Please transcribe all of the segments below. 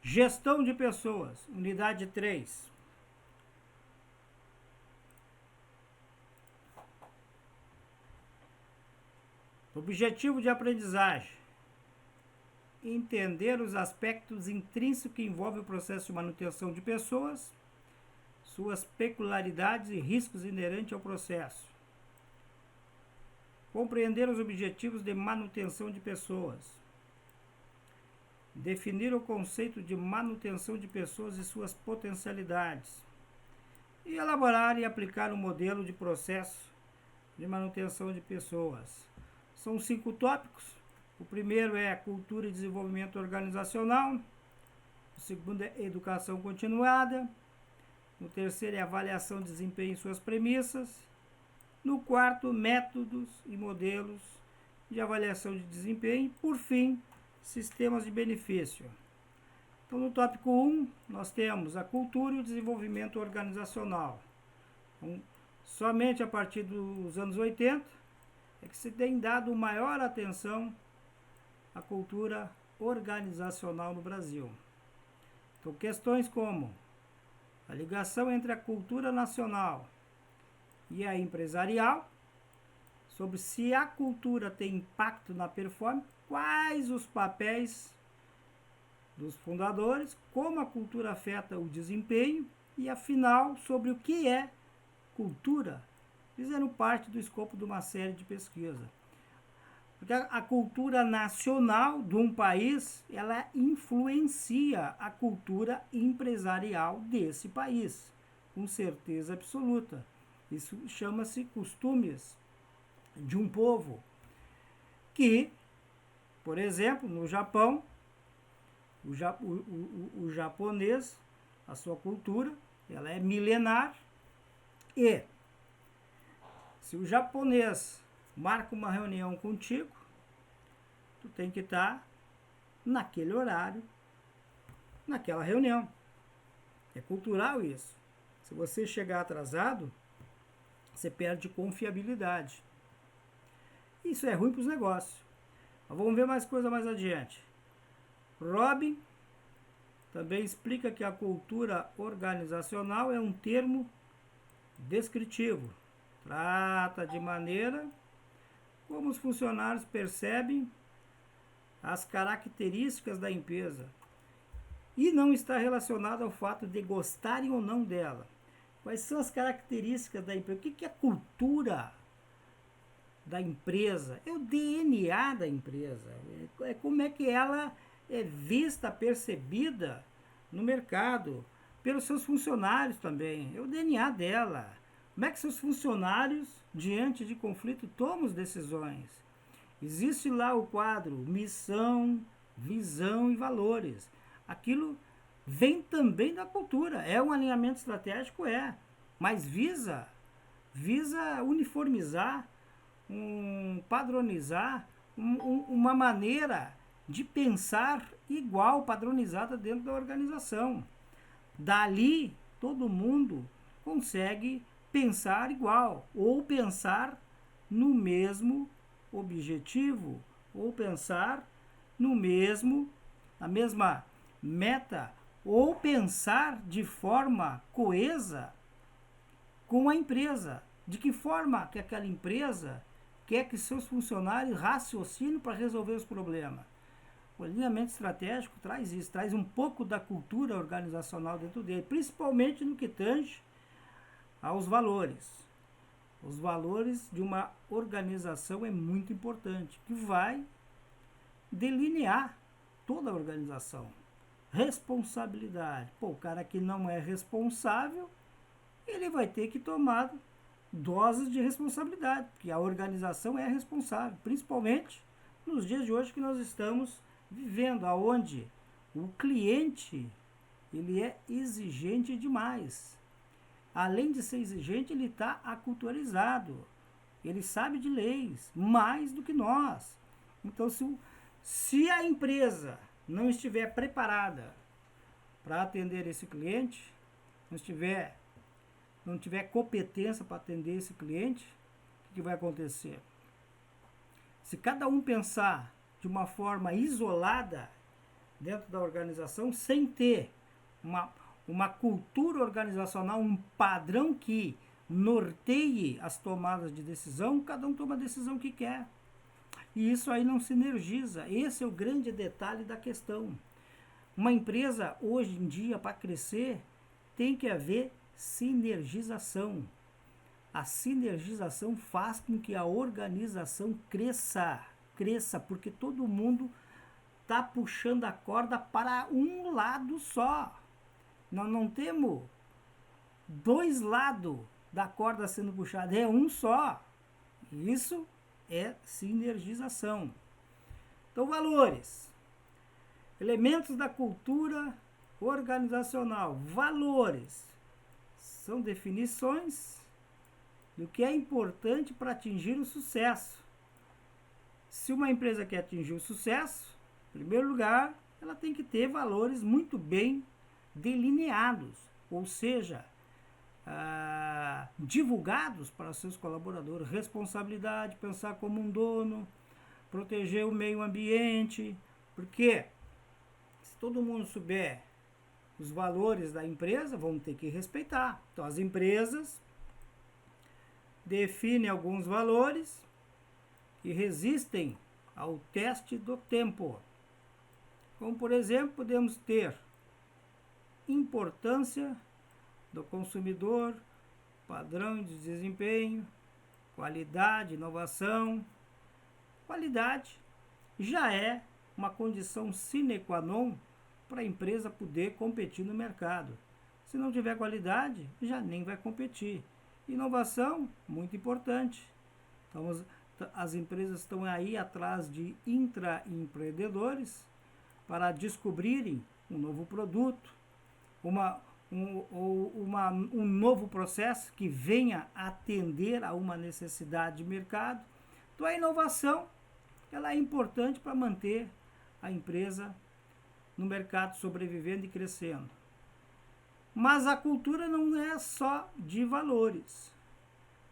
Gestão de pessoas, unidade 3. Objetivo de aprendizagem: entender os aspectos intrínsecos que envolvem o processo de manutenção de pessoas, suas peculiaridades e riscos inerentes ao processo. Compreender os objetivos de manutenção de pessoas. Definir o conceito de manutenção de pessoas e suas potencialidades. E elaborar e aplicar um modelo de processo de manutenção de pessoas. São 5 tópicos. O primeiro é cultura e desenvolvimento organizacional. O segundo é educação continuada. No terceiro é avaliação de desempenho e suas premissas. No quarto, métodos e modelos de avaliação de desempenho. E, por fim, sistemas de benefício. Então, no tópico 1, nós temos a cultura e o desenvolvimento organizacional. Então, somente a partir dos anos 80 é que se tem dado maior atenção à cultura organizacional no Brasil. Então, questões como a ligação entre a cultura nacional e a empresarial, sobre se a cultura tem impacto na performance, quais os papéis dos fundadores, como a cultura afeta o desempenho e, afinal, sobre o que é cultura, fizeram parte do escopo de uma série de pesquisas. Porque a cultura nacional de um país, ela influencia a cultura empresarial desse país, com certeza absoluta. Isso chama-se costumes de um povo. Que, por exemplo, no Japão, o japonês, a sua cultura, ela é milenar. E se o japonês marca uma reunião contigo, tu tem que estar naquele horário, naquela reunião. É cultural isso. Se você chegar atrasado, você perde confiabilidade. Isso é ruim para os negócios. Mas vamos ver mais coisa mais adiante. Robin também explica que a cultura organizacional é um termo descritivo. Trata de maneira como os funcionários percebem as características da empresa e não está relacionado ao fato de gostarem ou não dela. Quais são as características da empresa? O que é a cultura da empresa? É o DNA da empresa. É como é que ela é vista, percebida no mercado, pelos seus funcionários também. É o DNA dela. Como é que seus funcionários, diante de conflito, tomam as decisões? Existe lá o quadro missão, visão e valores. Aquilo vem também da cultura. É um alinhamento estratégico? É. Mas visa uniformizar, padronizar uma maneira de pensar igual, padronizada dentro da organização. Dali, todo mundo consegue pensar igual, ou pensar no mesmo objetivo, ou pensar na mesma meta, ou pensar de forma coesa com a empresa. De que forma que aquela empresa quer que seus funcionários raciocinem para resolver os problemas. O alinhamento estratégico traz isso, traz um pouco da cultura organizacional dentro dele, principalmente no que tange aos valores. Os valores de uma organização é muito importante, que vai delinear toda a organização. Responsabilidade. Pô, o cara que não é responsável, ele vai ter que tomar doses de responsabilidade, porque a organização é responsável, principalmente nos dias de hoje que nós estamos vivendo, aonde o cliente ele é exigente demais. Além de ser exigente, ele está aculturizado, ele sabe de leis mais do que nós. Então, se a empresa não estiver preparada para atender esse cliente, não tiver competência para atender esse cliente, o que vai acontecer? Se cada um pensar de uma forma isolada, dentro da organização sem ter uma cultura organizacional, um padrão que norteie as tomadas de decisão, cada um toma a decisão que quer. E isso aí não sinergiza. Esse é o grande detalhe da questão. Uma empresa, hoje em dia, para crescer, tem que haver sinergização. A sinergização faz com que a organização cresça, porque todo mundo está puxando a corda para um lado só. Nós não temos dois lados da corda sendo puxada, é um só. Isso é sinergização. Então, valores. Elementos da cultura organizacional. Valores são definições do que é importante para atingir o sucesso. Se uma empresa quer atingir o sucesso, em primeiro lugar, ela tem que ter valores muito bem delineados, ou seja, divulgados para seus colaboradores. Responsabilidade, pensar como um dono, proteger o meio ambiente, porque se todo mundo souber os valores da empresa, vão ter que respeitar. Então, as empresas definem alguns valores que resistem ao teste do tempo. Como, por exemplo, podemos ter importância do consumidor, padrão de desempenho, qualidade, inovação. Qualidade já é uma condição sine qua non para a empresa poder competir no mercado. Se não tiver qualidade, já nem vai competir. Inovação, muito importante. Então, as empresas estão aí atrás de intraempreendedores para descobrirem um novo produto, um novo processo que venha atender a uma necessidade de mercado. Então, a inovação ela é importante para manter a empresa no mercado sobrevivendo e crescendo. Mas a cultura não é só de valores.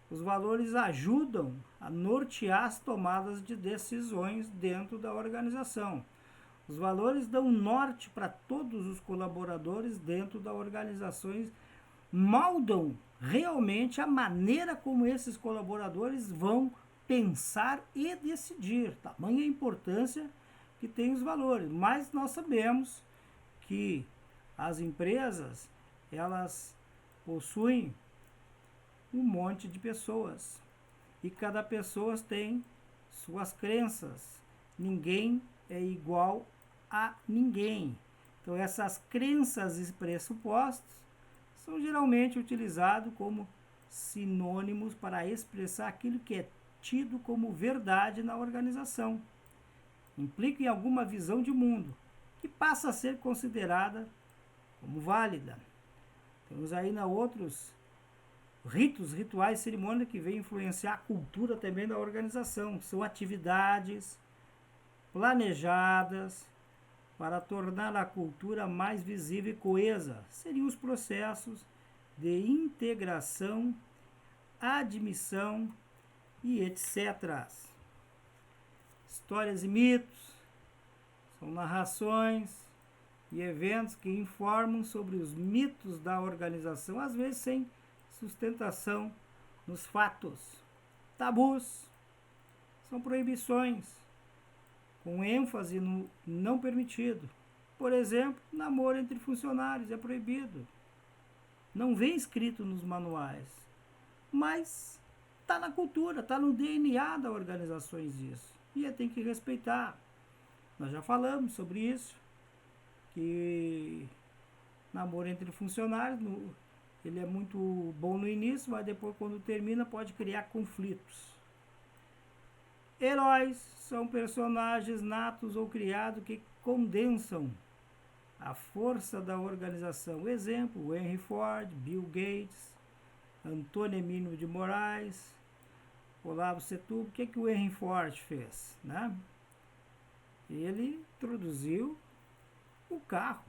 Os valores ajudam a nortear as tomadas de decisões dentro da organização. Os valores dão norte para todos os colaboradores dentro da organização, moldam realmente a maneira como esses colaboradores vão pensar e decidir. Tamanha a importância que tem os valores. Mas nós sabemos que as empresas, elas possuem um monte de pessoas. E cada pessoa tem suas crenças. Ninguém é igual a ninguém. Então, essas crenças e pressupostos são geralmente utilizados como sinônimos para expressar aquilo que é tido como verdade na organização. Implica em alguma visão de mundo que passa a ser considerada como válida. Temos aí outros ritos, rituais, cerimônias que vêm influenciar a cultura também da organização. São atividades planejadas para tornar a cultura mais visível e coesa. Seriam os processos de integração, admissão e etc. Histórias e mitos são narrações e eventos que informam sobre os mitos da organização, às vezes sem sustentação nos fatos. Tabus são proibições com ênfase no não permitido. Por exemplo, namoro entre funcionários é proibido. Não vem escrito nos manuais, mas está na cultura, está no DNA da organizações isso. E tem que respeitar. Nós já falamos sobre isso, que namoro entre funcionários, ele é muito bom no início, mas depois quando termina pode criar conflitos. Heróis são personagens natos ou criados que condensam a força da organização. Exemplo, Henry Ford, Bill Gates, Antônio Emílio de Moraes, Olavo Setúbal. O que o Henry Ford fez? Né? Ele introduziu o carro.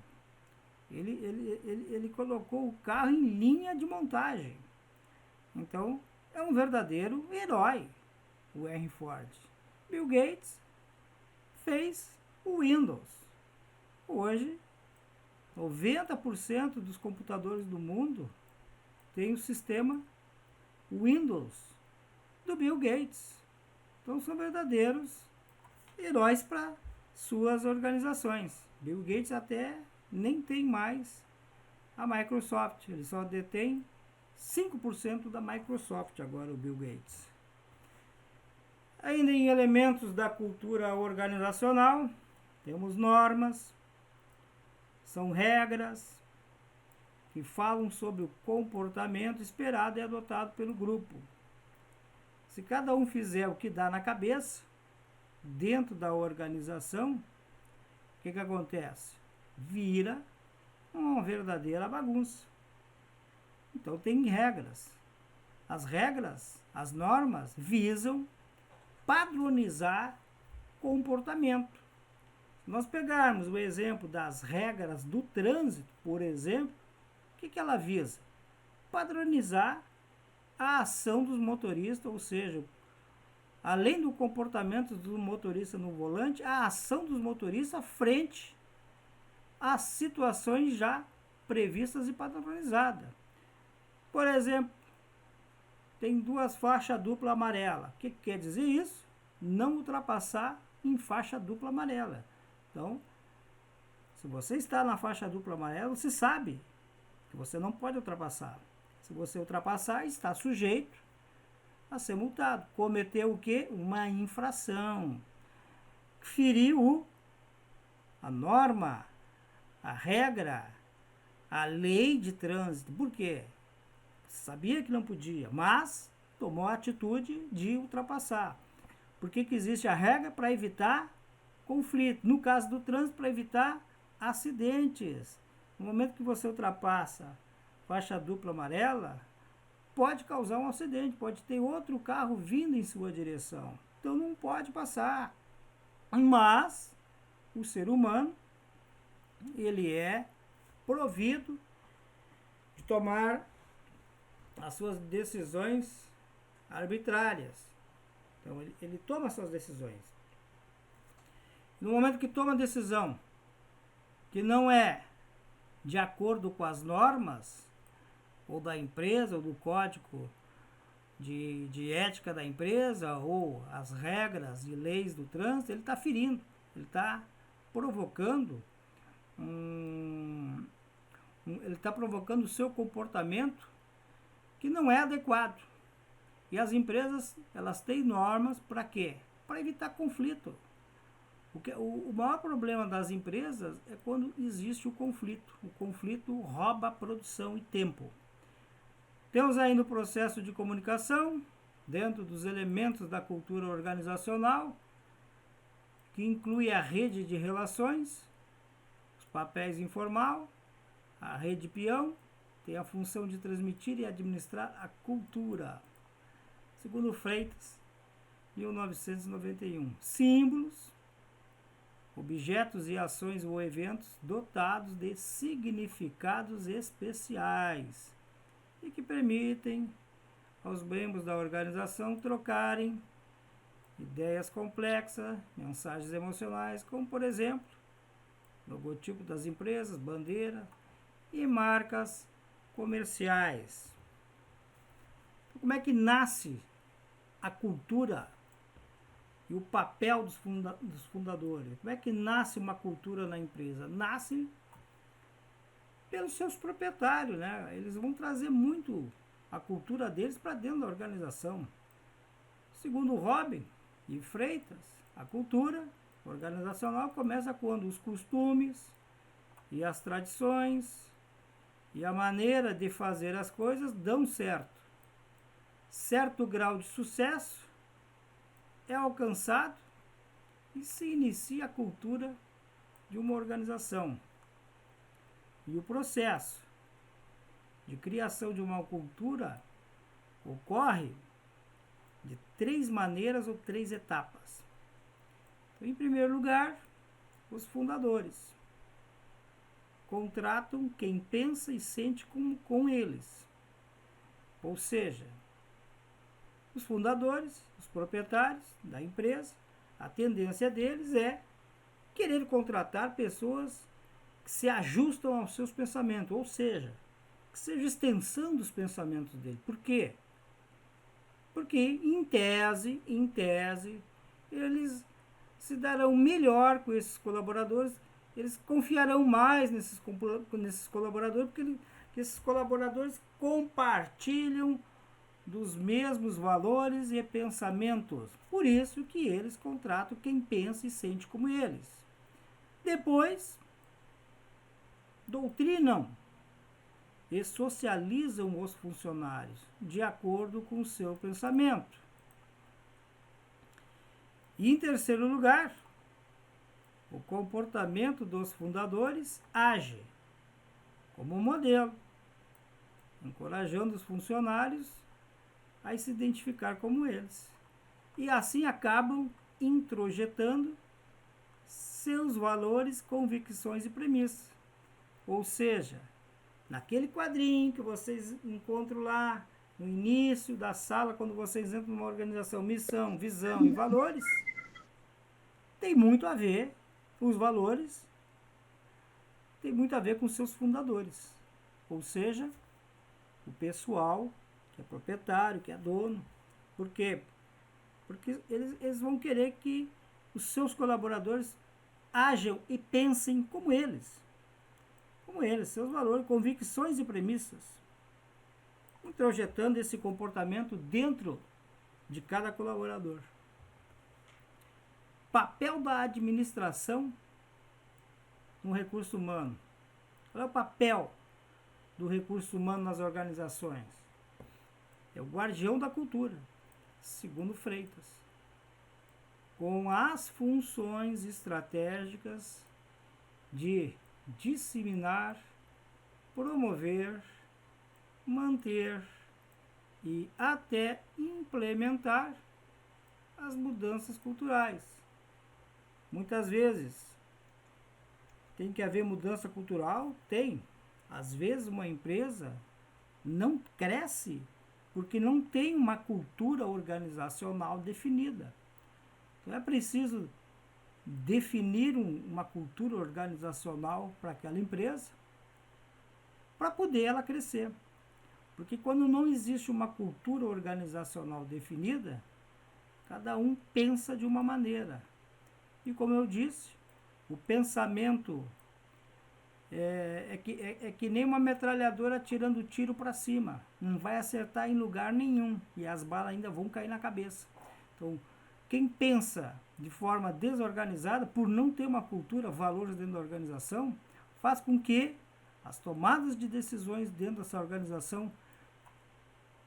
Ele colocou o carro em linha de montagem. Então, é um verdadeiro herói, o Henry Ford. Bill Gates fez o Windows. Hoje, 90% dos computadores do mundo tem o sistema Windows do Bill Gates. Então são verdadeiros heróis para suas organizações. Bill Gates até nem tem mais a Microsoft, ele só detém 5% da Microsoft agora, o Bill Gates. Ainda em elementos da cultura organizacional, temos normas, são regras que falam sobre o comportamento esperado e adotado pelo grupo. Se cada um fizer o que dá na cabeça, dentro da organização, o que acontece? Vira uma verdadeira bagunça. Então tem regras. As regras, as normas, visam padronizar comportamento. Se nós pegarmos o exemplo das regras do trânsito, por exemplo, o que ela visa? Padronizar a ação dos motoristas, ou seja, além do comportamento do motorista no volante, a ação dos motoristas frente às situações já previstas e padronizadas. Por exemplo, tem 2 faixas dupla amarela. O que quer dizer isso? Não ultrapassar em faixa dupla amarela. Então, se você está na faixa dupla amarela, você sabe que você não pode ultrapassar. Se você ultrapassar, está sujeito a ser multado. Cometeu o quê? Uma infração. Feriu a norma, a regra, a lei de trânsito. Por quê? Sabia que não podia, mas tomou a atitude de ultrapassar. Por que existe a regra? Para evitar conflito. No caso do trânsito, para evitar acidentes. No momento que você ultrapassa faixa dupla amarela, pode causar um acidente, pode ter outro carro vindo em sua direção. Então não pode passar. Mas o ser humano, ele é provido de tomar as suas decisões arbitrárias. Então ele toma suas decisões. No momento que toma a decisão que não é de acordo com as normas ou da empresa, ou do código de ética da empresa, ou as regras e leis do trânsito, ele está ferindo, ele está provocando ele está provocando o seu comportamento que não é adequado. E as empresas, elas têm normas para quê? Para evitar conflito. O maior problema das empresas é quando existe o conflito. O conflito rouba a produção e tempo. Temos ainda o processo de comunicação, dentro dos elementos da cultura organizacional, que inclui a rede de relações, os papéis informal, a rede peão, tem a função de transmitir e administrar a cultura. Segundo Freitas, 1991. Símbolos, objetos e ações ou eventos dotados de significados especiais e que permitem aos membros da organização trocarem ideias complexas, mensagens emocionais, como por exemplo, logotipo das empresas, bandeira e marcas comerciais. Então, como é que nasce a cultura e o papel dos fundadores? Como é que nasce uma cultura na empresa? Nasce pelos seus proprietários, né? Eles vão trazer muito a cultura deles para dentro da organização. Segundo Robin e Freitas, a cultura organizacional começa quando os costumes e as tradições e a maneira de fazer as coisas dão certo. Certo grau de sucesso é alcançado e se inicia a cultura de uma organização. E o processo de criação de uma cultura ocorre de 3 maneiras ou 3 etapas. Então, em primeiro lugar, os fundadores contratam quem pensa e sente como com eles. Ou seja, os fundadores, os proprietários da empresa, a tendência deles é querer contratar pessoas que se ajustam aos seus pensamentos, ou seja, que seja extensão dos pensamentos dele. Por quê? Porque, em tese, eles se darão melhor com esses colaboradores, eles confiarão mais nesses colaboradores, porque esses colaboradores compartilham dos mesmos valores e pensamentos. Por isso que eles contratam quem pensa e sente como eles. Depois, doutrinam e socializam os funcionários de acordo com o seu pensamento. E, em terceiro lugar, o comportamento dos fundadores age como modelo, encorajando os funcionários a se identificar como eles. E assim acabam introjetando seus valores, convicções e premissas. Ou seja, naquele quadrinho que vocês encontram lá no início da sala, quando vocês entram numa organização, missão, visão e valores, tem muito a ver, os valores, tem muito a ver com seus fundadores. Ou seja, o pessoal que é proprietário, que é dono. Por quê? Porque eles vão querer que os seus colaboradores ajam e pensem como eles. Como eles, seus valores, convicções e premissas. Introjetando esse comportamento dentro de cada colaborador. Papel da administração no recurso humano. Qual é o papel do recurso humano nas organizações? É o guardião da cultura, segundo Freitas, com as funções estratégicas de disseminar, promover, manter e até implementar as mudanças culturais. Muitas vezes tem que haver mudança cultural? Tem. Às vezes uma empresa não cresce porque não tem uma cultura organizacional definida. Então é preciso definir uma cultura organizacional para aquela empresa para poder ela crescer. Porque quando não existe uma cultura organizacional definida, cada um pensa de uma maneira. E como eu disse, o pensamento é que nem uma metralhadora atirando tiro para cima. Não vai acertar em lugar nenhum e as balas ainda vão cair na cabeça. Então, quem pensa de forma desorganizada, por não ter uma cultura, valores dentro da organização, faz com que as tomadas de decisões dentro dessa organização,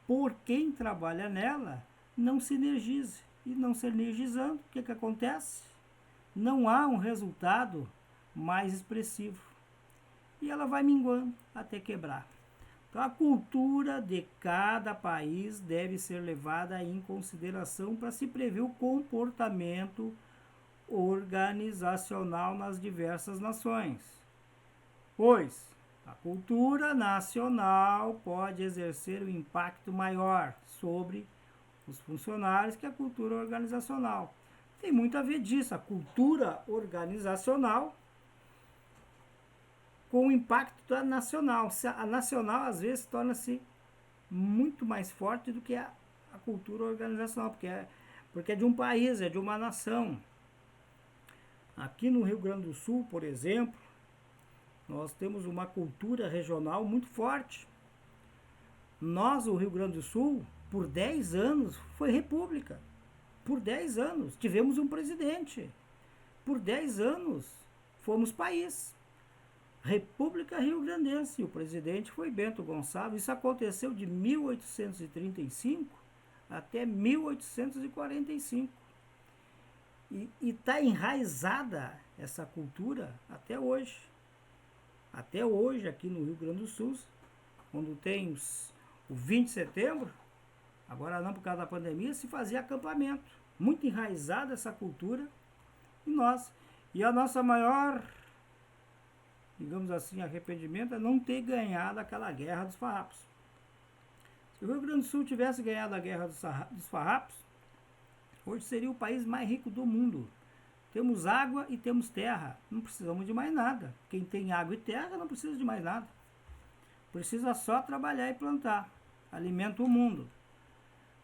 por quem trabalha nela, não se energize. E não se energizando, o que acontece? Não há um resultado mais expressivo. E ela vai minguando até quebrar. Então, a cultura de cada país deve ser levada em consideração para se prever o comportamento organizacional nas diversas nações. Pois a cultura nacional pode exercer um impacto maior sobre os funcionários que a cultura organizacional. Tem muito a ver disso, a cultura organizacional com o impacto da nacional. A nacional, às vezes, torna-se muito mais forte do que a cultura organizacional, porque é de um país, é de uma nação. Aqui no Rio Grande do Sul, por exemplo, nós temos uma cultura regional muito forte. Nós, o Rio Grande do Sul, por 10 anos, foi república. Por 10 anos, tivemos um presidente. Por 10 anos, fomos país. República Rio-Grandense. O presidente foi Bento Gonçalves. Isso aconteceu de 1835 até 1845. E está enraizada essa cultura até hoje. Até hoje, aqui no Rio Grande do Sul, quando tem o 20 de setembro, agora não por causa da pandemia, se fazia acampamento. Muito enraizada essa cultura em nós. E a nossa maior, digamos assim, arrependimento é não ter ganhado aquela guerra dos farrapos. Se o Rio Grande do Sul tivesse ganhado a guerra dos farrapos, hoje seria o país mais rico do mundo. Temos água e temos terra. Não precisamos de mais nada. Quem tem água e terra não precisa de mais nada. Precisa só trabalhar e plantar. Alimenta o mundo.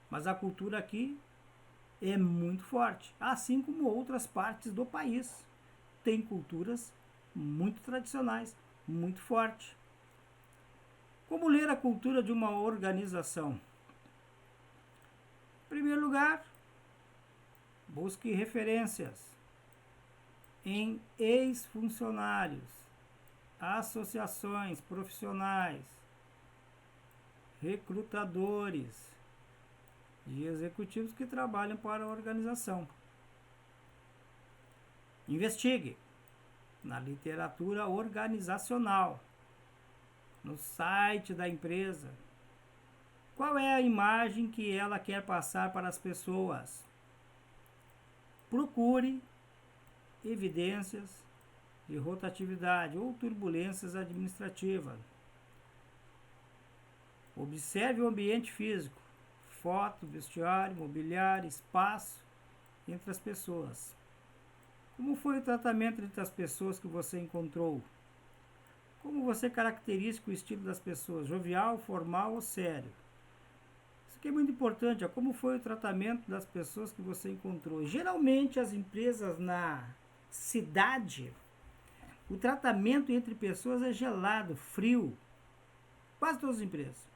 Mas a cultura aqui é muito forte. Assim como outras partes do país. Tem culturas muito tradicionais, muito fortes. Como ler a cultura de uma organização? Em primeiro lugar, busque referências em ex-funcionários, associações profissionais, recrutadores e executivos que trabalham para a organização. Investigue na literatura organizacional, no site da empresa. Qual é a imagem que ela quer passar para as pessoas? Procure evidências de rotatividade ou turbulências administrativas. Observe o ambiente físico, foto, vestiário, mobiliário, espaço entre as pessoas. Como foi o tratamento entre as pessoas que você encontrou? Como você caracteriza o estilo das pessoas? Jovial, formal ou sério? Isso aqui é muito importante. Como foi o tratamento das pessoas que você encontrou? Geralmente as empresas na cidade, o tratamento entre pessoas é gelado, frio. Quase todas as empresas.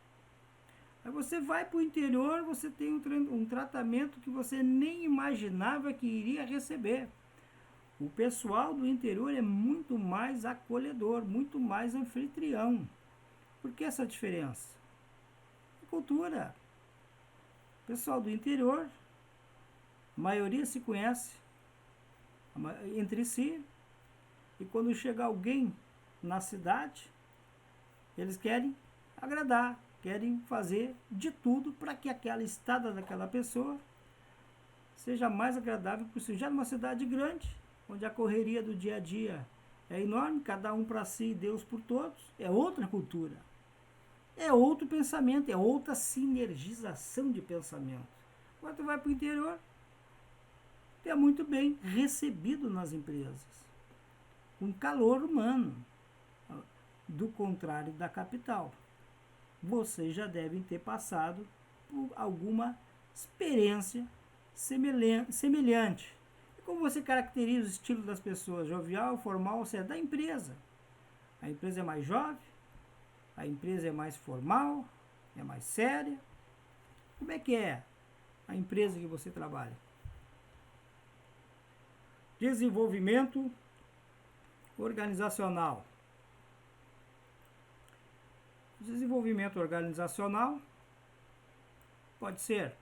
Aí você vai para o interior, você tem um tratamento que você nem imaginava que iria receber. O pessoal do interior é muito mais acolhedor, muito mais anfitrião. Por que essa diferença? Cultura. O pessoal do interior, a maioria se conhece entre si, e quando chega alguém na cidade, eles querem agradar, querem fazer de tudo para que aquela estada daquela pessoa seja mais agradável possível. Já numa cidade grande, onde a correria do dia a dia é enorme, cada um para si e Deus por todos, é outra cultura. É outro pensamento, é outra sinergização de pensamento. Quando tu vai para o interior, tu é muito bem recebido nas empresas, com calor humano, do contrário da capital. Vocês já devem ter passado por alguma experiência semelhante. Como você caracteriza o estilo das pessoas? Jovial, formal ou sério? Da empresa. A empresa é mais jovem? A empresa é mais formal? É mais séria? Como é que é a empresa que você trabalha? Desenvolvimento organizacional. Desenvolvimento organizacional pode ser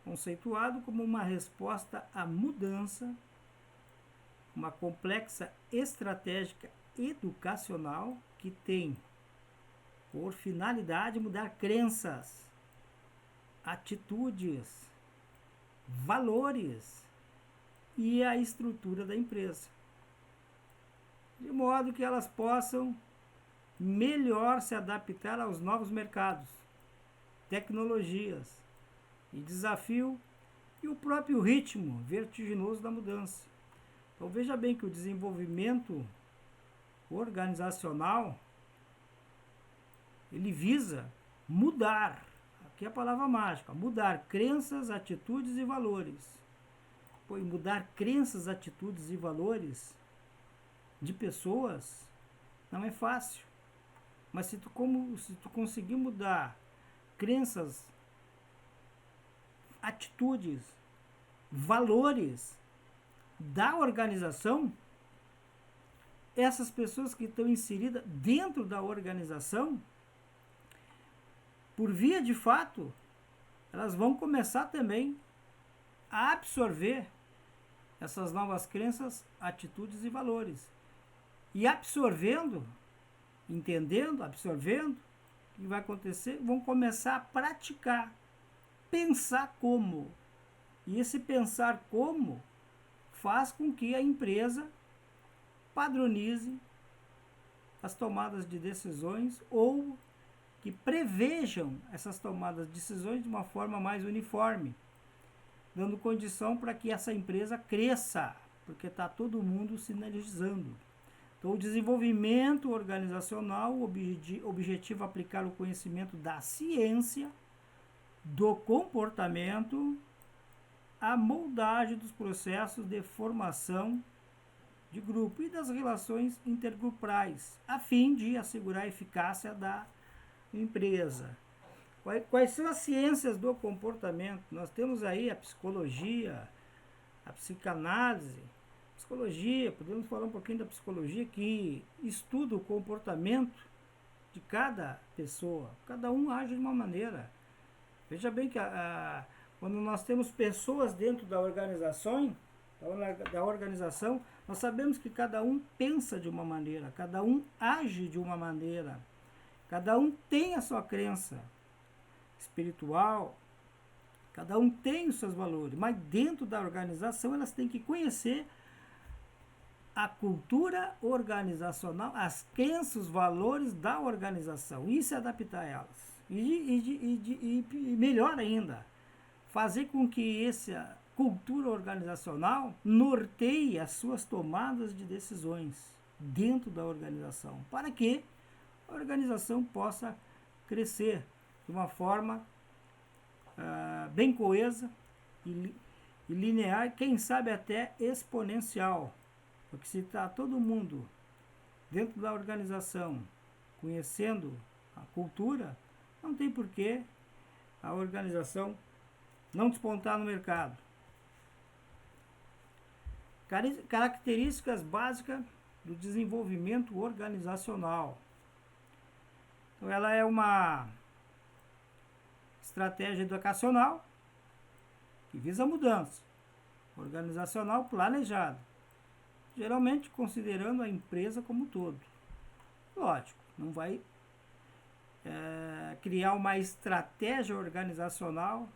conceituado como uma resposta à mudança, uma complexa estratégia educacional que tem por finalidade mudar crenças, atitudes, valores e a estrutura da empresa, de modo que elas possam melhor se adaptar aos novos mercados, tecnologias e desafio e o próprio ritmo vertiginoso da mudança. Então veja bem que o desenvolvimento organizacional ele visa mudar, aqui é a palavra mágica, mudar crenças, atitudes e valores. Pois mudar crenças, atitudes e valores de pessoas não é fácil. Mas se tu conseguir mudar crenças, atitudes, valores da organização, essas pessoas que estão inseridas dentro da organização, por via de fato, elas vão começar também a absorver essas novas crenças, atitudes e valores. E absorvendo, entendendo, absorvendo, o que vai acontecer? Vão começar a praticar, pensar como. E esse pensar como faz com que a empresa padronize as tomadas de decisões ou que prevejam essas tomadas de decisões de uma forma mais uniforme. dando condição para que essa empresa cresça, porque está todo mundo sinalizando. Então, o desenvolvimento organizacional, o objetivo é aplicar o conhecimento da ciência, do comportamento, a moldagem dos processos de formação de grupo e das relações intergrupais, a fim de assegurar a eficácia da empresa. Quais são as ciências do comportamento? Nós temos aí a psicologia, a psicanálise, psicologia, podemos falar um pouquinho da psicologia, que estuda o comportamento de cada pessoa. Cada um age de uma maneira. Veja bem que quando nós temos pessoas dentro da organização, nós sabemos que cada um pensa de uma maneira, cada um age de uma maneira, cada um tem a sua crença espiritual, cada um tem os seus valores, mas dentro da organização elas têm que conhecer a cultura organizacional, as crenças, os valores da organização e se adaptar a elas. E melhor ainda, fazer com que essa cultura organizacional norteie as suas tomadas de decisões dentro da organização, para que a organização possa crescer de uma forma bem coesa e linear, quem sabe até exponencial. Porque se está todo mundo dentro da organização conhecendo a cultura, não tem porquê a organização não despontar no mercado. Características básicas do desenvolvimento organizacional. Então, ela é uma estratégia educacional que visa a mudança organizacional planejada, geralmente considerando a empresa como um todo. Lógico, não vai criar uma estratégia organizacional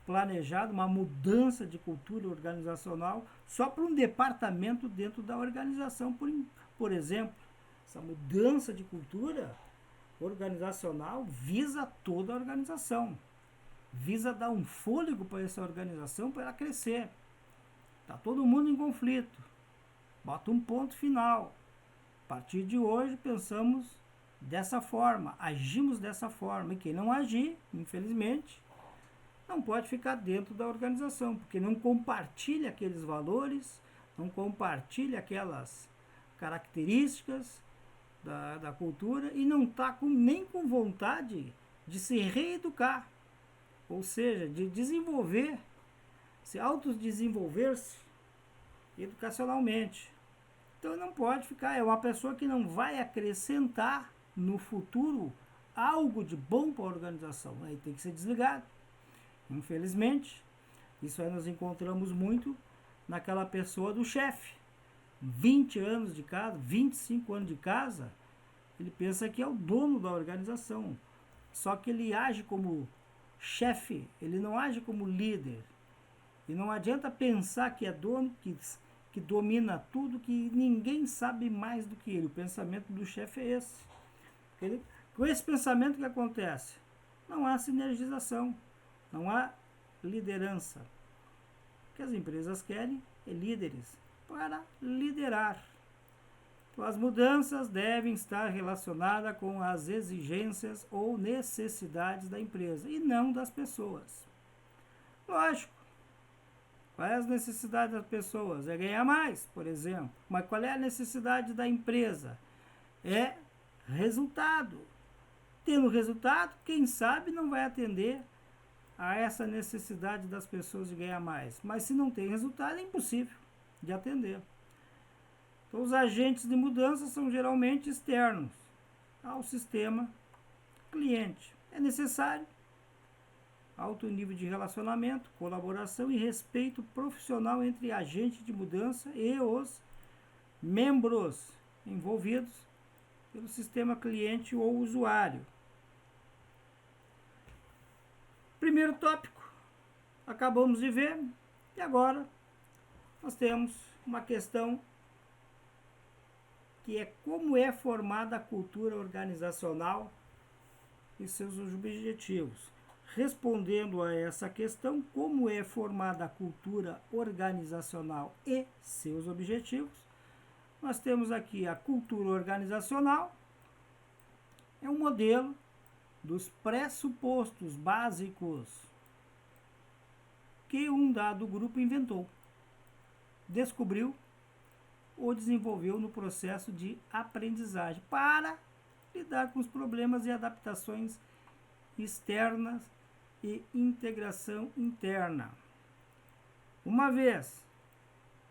planejada, uma mudança de cultura organizacional só para um departamento dentro da organização. Por exemplo, essa mudança de cultura organizacional visa toda a organização, visa dar um fôlego para essa organização para ela crescer. Está todo mundo em conflito, bota um ponto final. A partir de hoje pensamos dessa forma, agimos dessa forma, e quem não agir, infelizmente, não pode ficar dentro da organização, porque não compartilha aqueles valores, não compartilha aquelas características da cultura e não está nem com vontade de se reeducar, ou seja, de desenvolver, se autodesenvolver-se educacionalmente. Então não pode ficar, é uma pessoa que não vai acrescentar no futuro algo de bom para a organização, aí tem que ser desligado. Infelizmente, isso aí nós encontramos muito naquela pessoa do chefe. 20 anos de casa, 25 anos de casa, ele pensa que é o dono da organização. Só que ele age como chefe, ele não age como líder. E não adianta pensar que é dono, que domina tudo, que ninguém sabe mais do que ele. O pensamento do chefe é esse. Com esse pensamento, o que acontece? Não há sinergização, não há liderança. O que as empresas querem é líderes para liderar. Então, as mudanças devem estar relacionadas com as exigências ou necessidades da empresa e não das pessoas. Lógico, qual é as necessidades das pessoas? É ganhar mais, por exemplo. Mas qual é a necessidade da empresa? É resultado. Tendo resultado, quem sabe não vai atender a essa necessidade das pessoas de ganhar mais. Mas se não tem resultado, é impossível de atender. Então, os agentes de mudança são geralmente externos ao sistema cliente. É necessário alto nível de relacionamento, colaboração e respeito profissional entre agente de mudança e os membros envolvidos pelo sistema cliente ou usuário. Primeiro tópico, acabamos de ver, e agora nós temos uma questão que é como é formada a cultura organizacional e seus objetivos. Respondendo a essa questão, como é formada a cultura organizacional e seus objetivos, nós temos aqui a cultura organizacional, é um modelo dos pressupostos básicos que um dado grupo inventou, descobriu ou desenvolveu no processo de aprendizagem para lidar com os problemas e adaptações externas e integração interna. Uma vez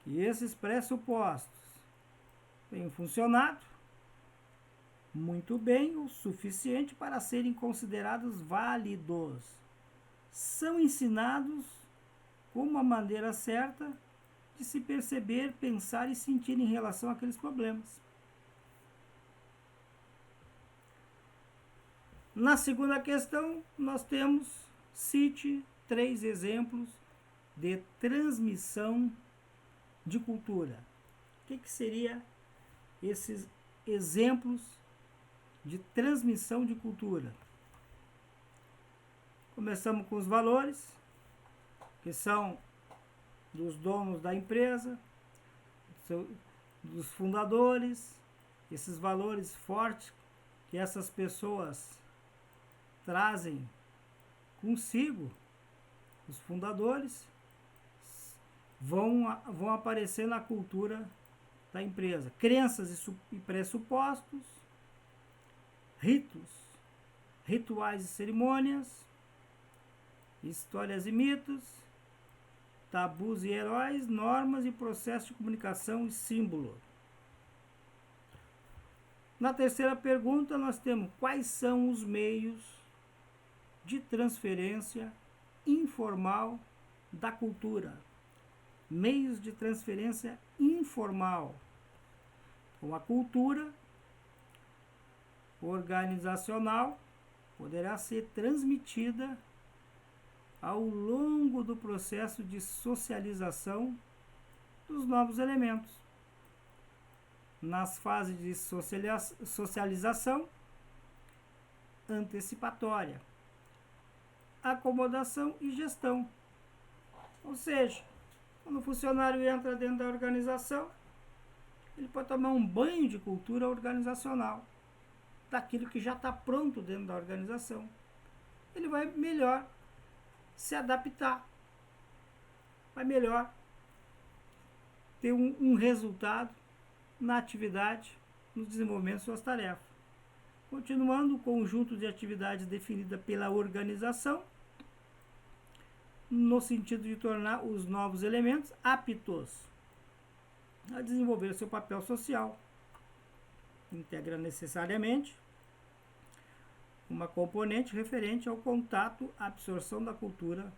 que esses pressupostos tenham funcionado muito bem o suficiente para serem considerados válidos, são ensinados como a maneira certa de se perceber, pensar e sentir em relação àqueles problemas. Na segunda questão, nós cite 3 exemplos de transmissão de cultura. O que seria esses exemplos de transmissão de cultura? Começamos com os valores, que são dos donos da empresa, dos fundadores, esses valores fortes que essas pessoas trazem consigo, os fundadores, vão aparecer na cultura da empresa. Crenças e pressupostos, rituais e cerimônias, histórias e mitos, tabus e heróis, normas e processos de comunicação e símbolo. Na terceira pergunta, nós temos quais são os meios de transferência informal da cultura. Meios de transferência informal. Então, a cultura organizacional poderá ser transmitida ao longo do processo de socialização dos novos elementos. Nas fases de socialização antecipatória, acomodação e gestão. Ou seja, quando o funcionário entra dentro da organização, ele pode tomar um banho de cultura organizacional, daquilo que já está pronto dentro da organização. Ele vai melhor se adaptar, vai melhor ter um resultado na atividade, no desenvolvimento de suas tarefas. Continuando, o conjunto de atividades definida pela organização, no sentido de tornar os novos elementos aptos a desenvolver seu papel social. Integra necessariamente uma componente referente ao contato, absorção da cultura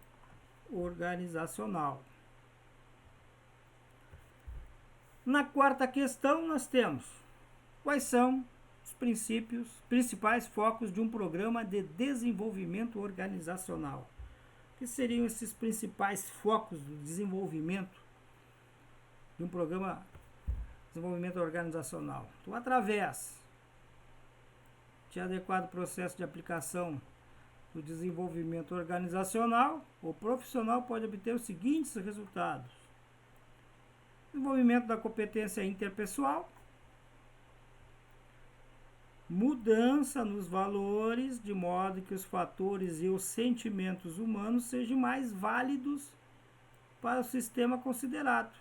organizacional. Na quarta questão, nós temos quais são os principais focos de um programa de desenvolvimento organizacional. O que seriam esses principais focos do desenvolvimento de um programa de desenvolvimento organizacional? Então, através de adequado processo de aplicação do desenvolvimento organizacional, o profissional pode obter os seguintes resultados: desenvolvimento da competência interpessoal, mudança nos valores, de modo que os fatores e os sentimentos humanos sejam mais válidos para o sistema considerado,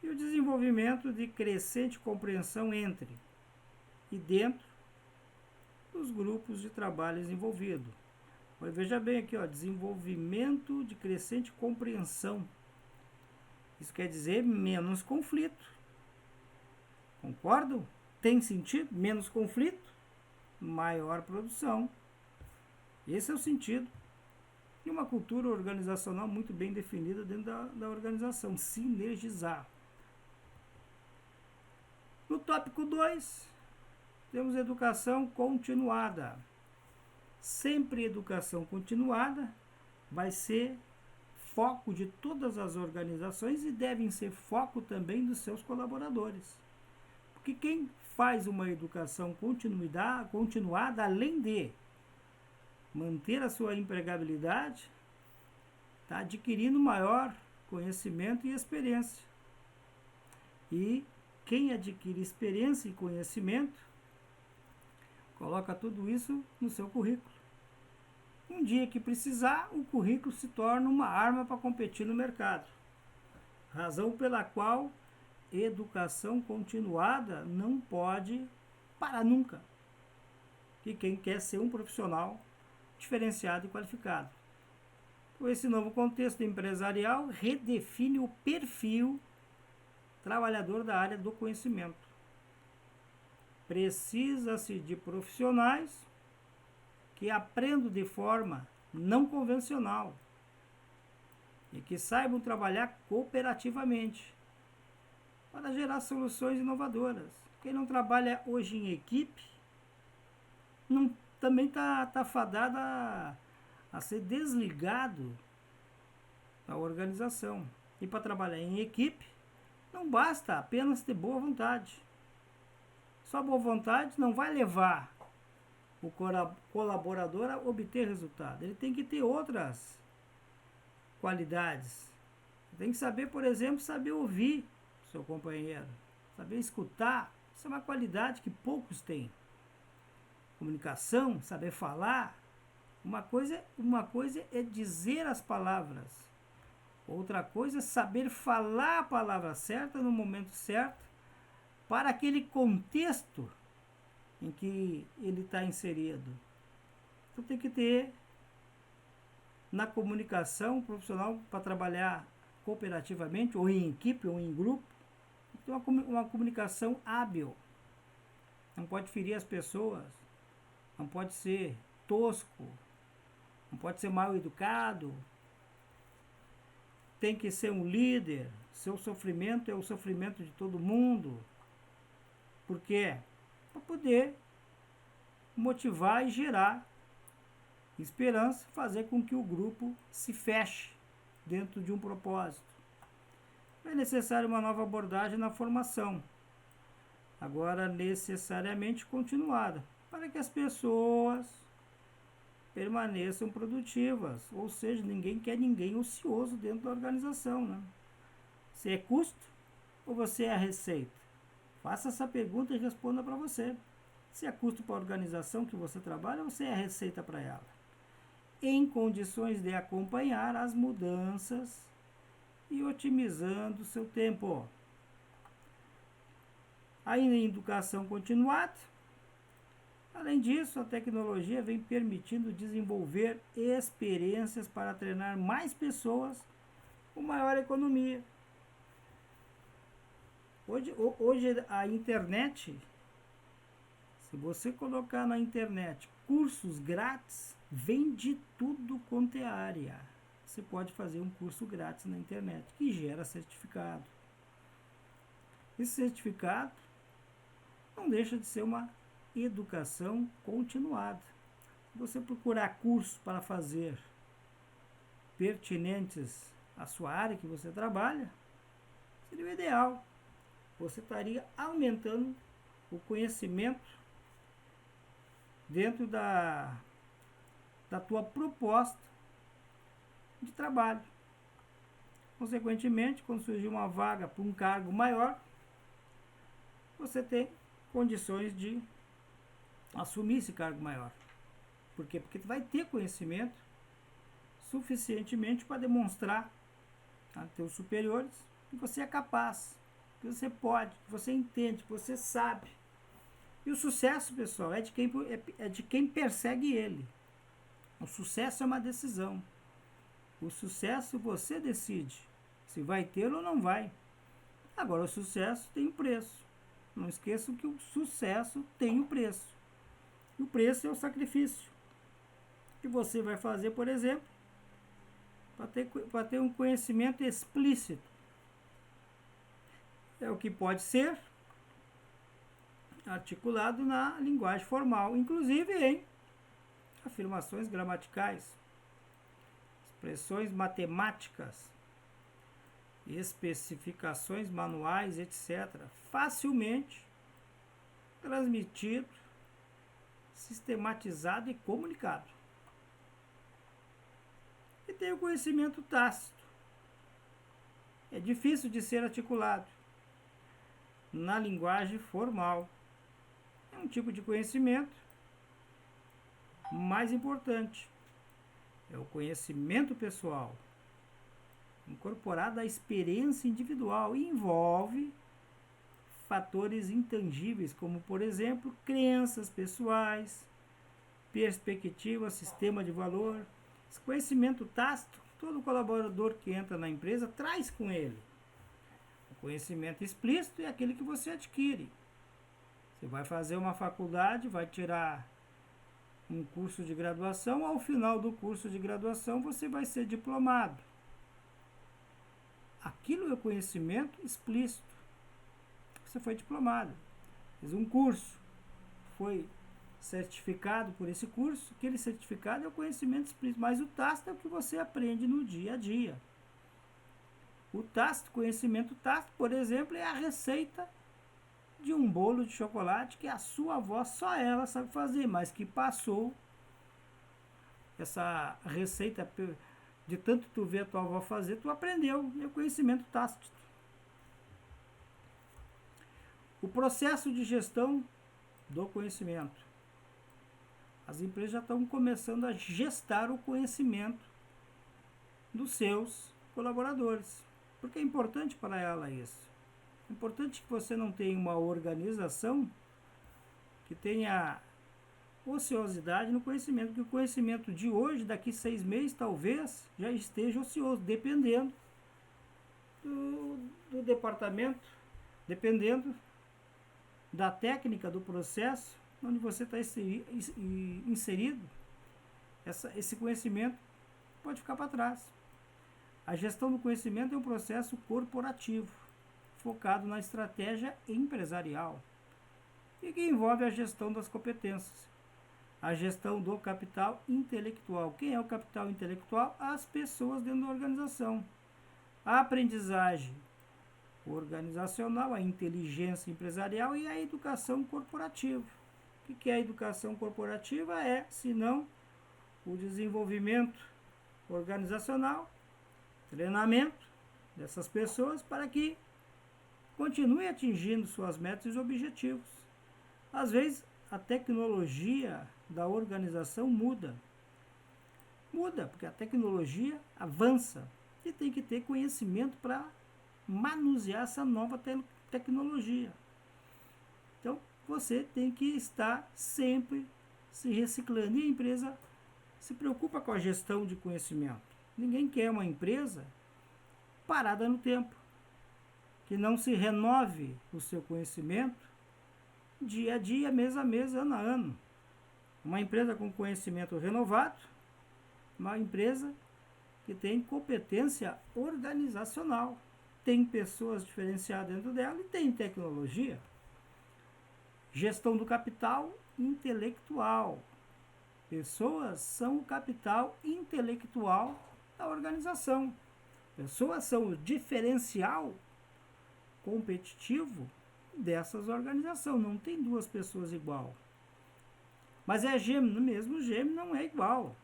e o desenvolvimento de crescente compreensão entre e dentro dos grupos de trabalho envolvidos. Veja bem aqui, desenvolvimento de crescente compreensão. Isso quer dizer menos conflito. Concordam? Tem sentido? Menos conflito, maior produção. Esse é o sentido de uma cultura organizacional muito bem definida dentro da organização. Sinergizar. No tópico 2, temos educação continuada. Sempre educação continuada vai ser foco de todas as organizações e devem ser foco também dos seus colaboradores. Porque quem faz uma educação continuada, além de manter a sua empregabilidade, está adquirindo maior conhecimento e experiência. E quem adquire experiência e conhecimento, coloca tudo isso no seu currículo. Um dia que precisar, o currículo se torna uma arma para competir no mercado. Razão pela qual educação continuada não pode parar nunca. E quem quer ser um profissional diferenciado e qualificado. Então, esse novo contexto empresarial redefine o perfil trabalhador da área do conhecimento. Precisa-se de profissionais que aprendam de forma não convencional e que saibam trabalhar cooperativamente para gerar soluções inovadoras. Quem não trabalha hoje em equipe também está fadado a ser desligado da organização. E para trabalhar em equipe, não basta apenas ter boa vontade. Só boa vontade não vai levar o colaborador a obter resultado. Ele tem que ter outras qualidades. Tem que saber, por exemplo, saber ouvir o seu companheiro, saber escutar. Isso é uma qualidade que poucos têm. Comunicação, saber falar. Uma coisa é dizer as palavras. Outra coisa é saber falar a palavra certa no momento certo para aquele contexto em que ele está inserido. Então tem que ter na comunicação profissional para trabalhar cooperativamente, ou em equipe, ou em grupo, tem uma comunicação hábil. Não pode ferir as pessoas, não pode ser tosco, não pode ser mal educado, tem que ser um líder, seu sofrimento é o sofrimento de todo mundo. Por quê? Para poder motivar e gerar esperança, fazer com que o grupo se feche dentro de um propósito. É necessário uma nova abordagem na formação, agora necessariamente continuada, para que as pessoas permaneçam produtivas, ou seja, ninguém quer ninguém ocioso dentro da organização, né? Você é custo ou você é a receita? Faça essa pergunta e responda para você. Se é custo para a organização que você trabalha ou se é a receita para ela? Em condições de acompanhar as mudanças e otimizando o seu tempo. Ainda em educação continuada, além disso, a tecnologia vem permitindo desenvolver experiências para treinar mais pessoas com maior economia. Hoje a internet, se você colocar na internet cursos grátis, vem de tudo quanto é área. Você pode fazer um curso grátis na internet, que gera certificado. Esse certificado não deixa de ser uma educação continuada. Se você procurar cursos para fazer pertinentes à sua área que você trabalha, seria o ideal. Você estaria aumentando o conhecimento dentro da tua proposta de trabalho. Consequentemente, quando surgir uma vaga para um cargo maior, você tem condições de assumir esse cargo maior. Por quê? Porque tu vai ter conhecimento suficientemente para demonstrar a teus superiores que você é capaz, que você pode, que você entende, que você sabe. E o sucesso, pessoal, é de quem persegue ele. O sucesso é uma decisão. O sucesso você decide se vai ter ou não vai. Agora, o sucesso tem um preço. Não esqueçam que o sucesso tem um preço. E o preço é o sacrifício que você vai fazer, por exemplo, para ter um conhecimento explícito. É o que pode ser articulado na linguagem formal, inclusive em afirmações gramaticais, expressões matemáticas, especificações manuais, etc. Facilmente transmitido, sistematizado e comunicado. E tem o conhecimento tácito. É difícil de ser articulado na linguagem formal. É um tipo de conhecimento mais importante. É o conhecimento pessoal, incorporado à experiência individual, e envolve fatores intangíveis, como, por exemplo, crenças pessoais, perspectiva, sistema de valor. Esse conhecimento tácito, todo colaborador que entra na empresa traz com ele. O conhecimento explícito é aquele que você adquire. Você vai fazer uma faculdade, vai tirar um curso de graduação, ao final do curso de graduação você vai ser diplomado. Aquilo é o conhecimento explícito. Você foi diplomado, fez um curso, foi certificado por esse curso. Aquele certificado é o conhecimento explícito, mas o tácito é o que você aprende no dia a dia. O tácito, conhecimento tácito, por exemplo, é a receita de um bolo de chocolate que a sua avó, só ela sabe fazer, mas que passou essa receita, de tanto tu ver a tua avó fazer, tu aprendeu. É o conhecimento tácito. O processo de gestão do conhecimento. As empresas já estão começando a gestar o conhecimento dos seus colaboradores, porque é importante para ela isso. É importante que você não tenha uma organização que tenha ociosidade no conhecimento, porque o conhecimento de hoje, daqui 6 meses, talvez já esteja ocioso, dependendo do departamento, dependendo da técnica, do processo onde você está inserido. Esse conhecimento pode ficar para trás. A gestão do conhecimento é um processo corporativo, focado na estratégia empresarial, e que envolve a gestão das competências, a gestão do capital intelectual. Quem é o capital intelectual? As pessoas dentro da organização. A aprendizagem organizacional, a inteligência empresarial e a educação corporativa. O que é a educação corporativa? É, se não, o desenvolvimento organizacional, treinamento dessas pessoas para que continue atingindo suas metas e objetivos. Às vezes, a tecnologia da organização muda, porque a tecnologia avança e tem que ter conhecimento para manusear essa nova tecnologia. Então, você tem que estar sempre se reciclando, e a empresa se preocupa com a gestão de conhecimento. Ninguém quer uma empresa parada no tempo, que não se renove o seu conhecimento dia a dia, mês a mês, ano a ano. Uma empresa com conhecimento renovado, uma empresa que tem competência organizacional, tem pessoas diferenciadas dentro dela e tem tecnologia. Gestão do capital intelectual. Pessoas são o capital intelectual da organização. Pessoas são o diferencial competitivo dessas organizações. Não tem duas pessoas igual. Mas é gêmeo, mesmo gêmeo não é igual.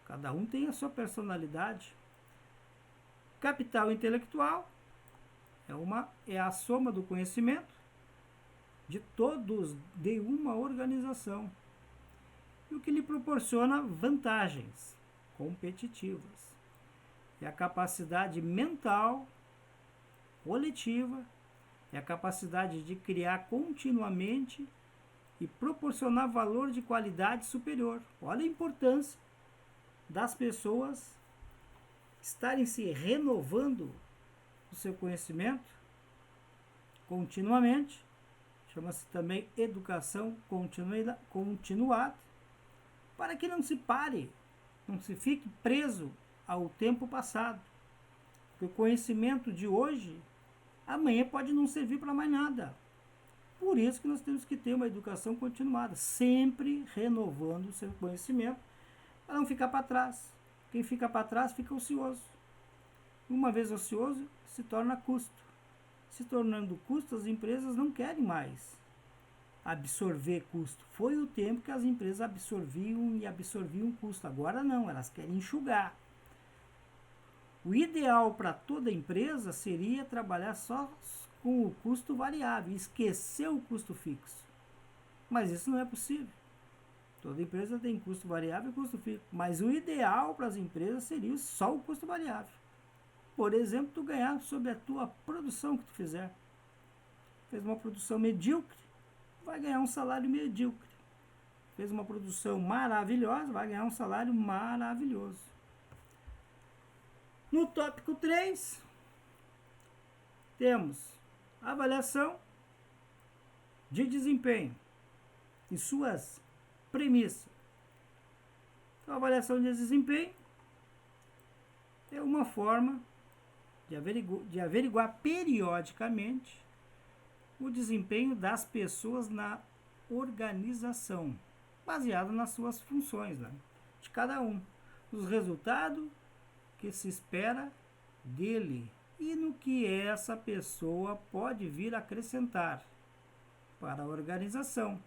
Cada um tem a sua personalidade. Capital intelectual é a soma do conhecimento de todos de uma organização, e o que lhe proporciona vantagens competitivas. É a capacidade mental coletiva, é a capacidade de criar continuamente e proporcionar valor de qualidade superior. Olha a importância das pessoas estarem se renovando o seu conhecimento continuamente. Chama-se também educação continuada, para que não se pare, não se fique preso ao tempo passado. Porque o conhecimento de hoje, amanhã pode não servir para mais nada. Por isso que nós temos que ter uma educação continuada, sempre renovando o seu conhecimento, para não ficar para trás. Quem fica para trás fica ocioso. Uma vez ocioso, se torna custo. Se tornando custo, as empresas não querem mais absorver custo. Foi o tempo que as empresas absorviam custo. Agora não, elas querem enxugar. O ideal para toda empresa seria trabalhar só com o custo variável, esquecer o custo fixo. Mas isso não é possível. Toda empresa tem custo variável e custo fixo. Mas o ideal para as empresas seria só o custo variável. Por exemplo, tu ganhar sobre a tua produção que tu fizer. Fez uma produção medíocre, vai ganhar um salário medíocre. Fez uma produção maravilhosa, vai ganhar um salário maravilhoso. No tópico 3, temos avaliação de desempenho e suas premissas. Então, a avaliação de desempenho é uma forma de averiguar periodicamente o desempenho das pessoas na organização, baseado nas suas funções, né, de cada um, os resultados que se espera dele e no que essa pessoa pode vir a acrescentar para a organização,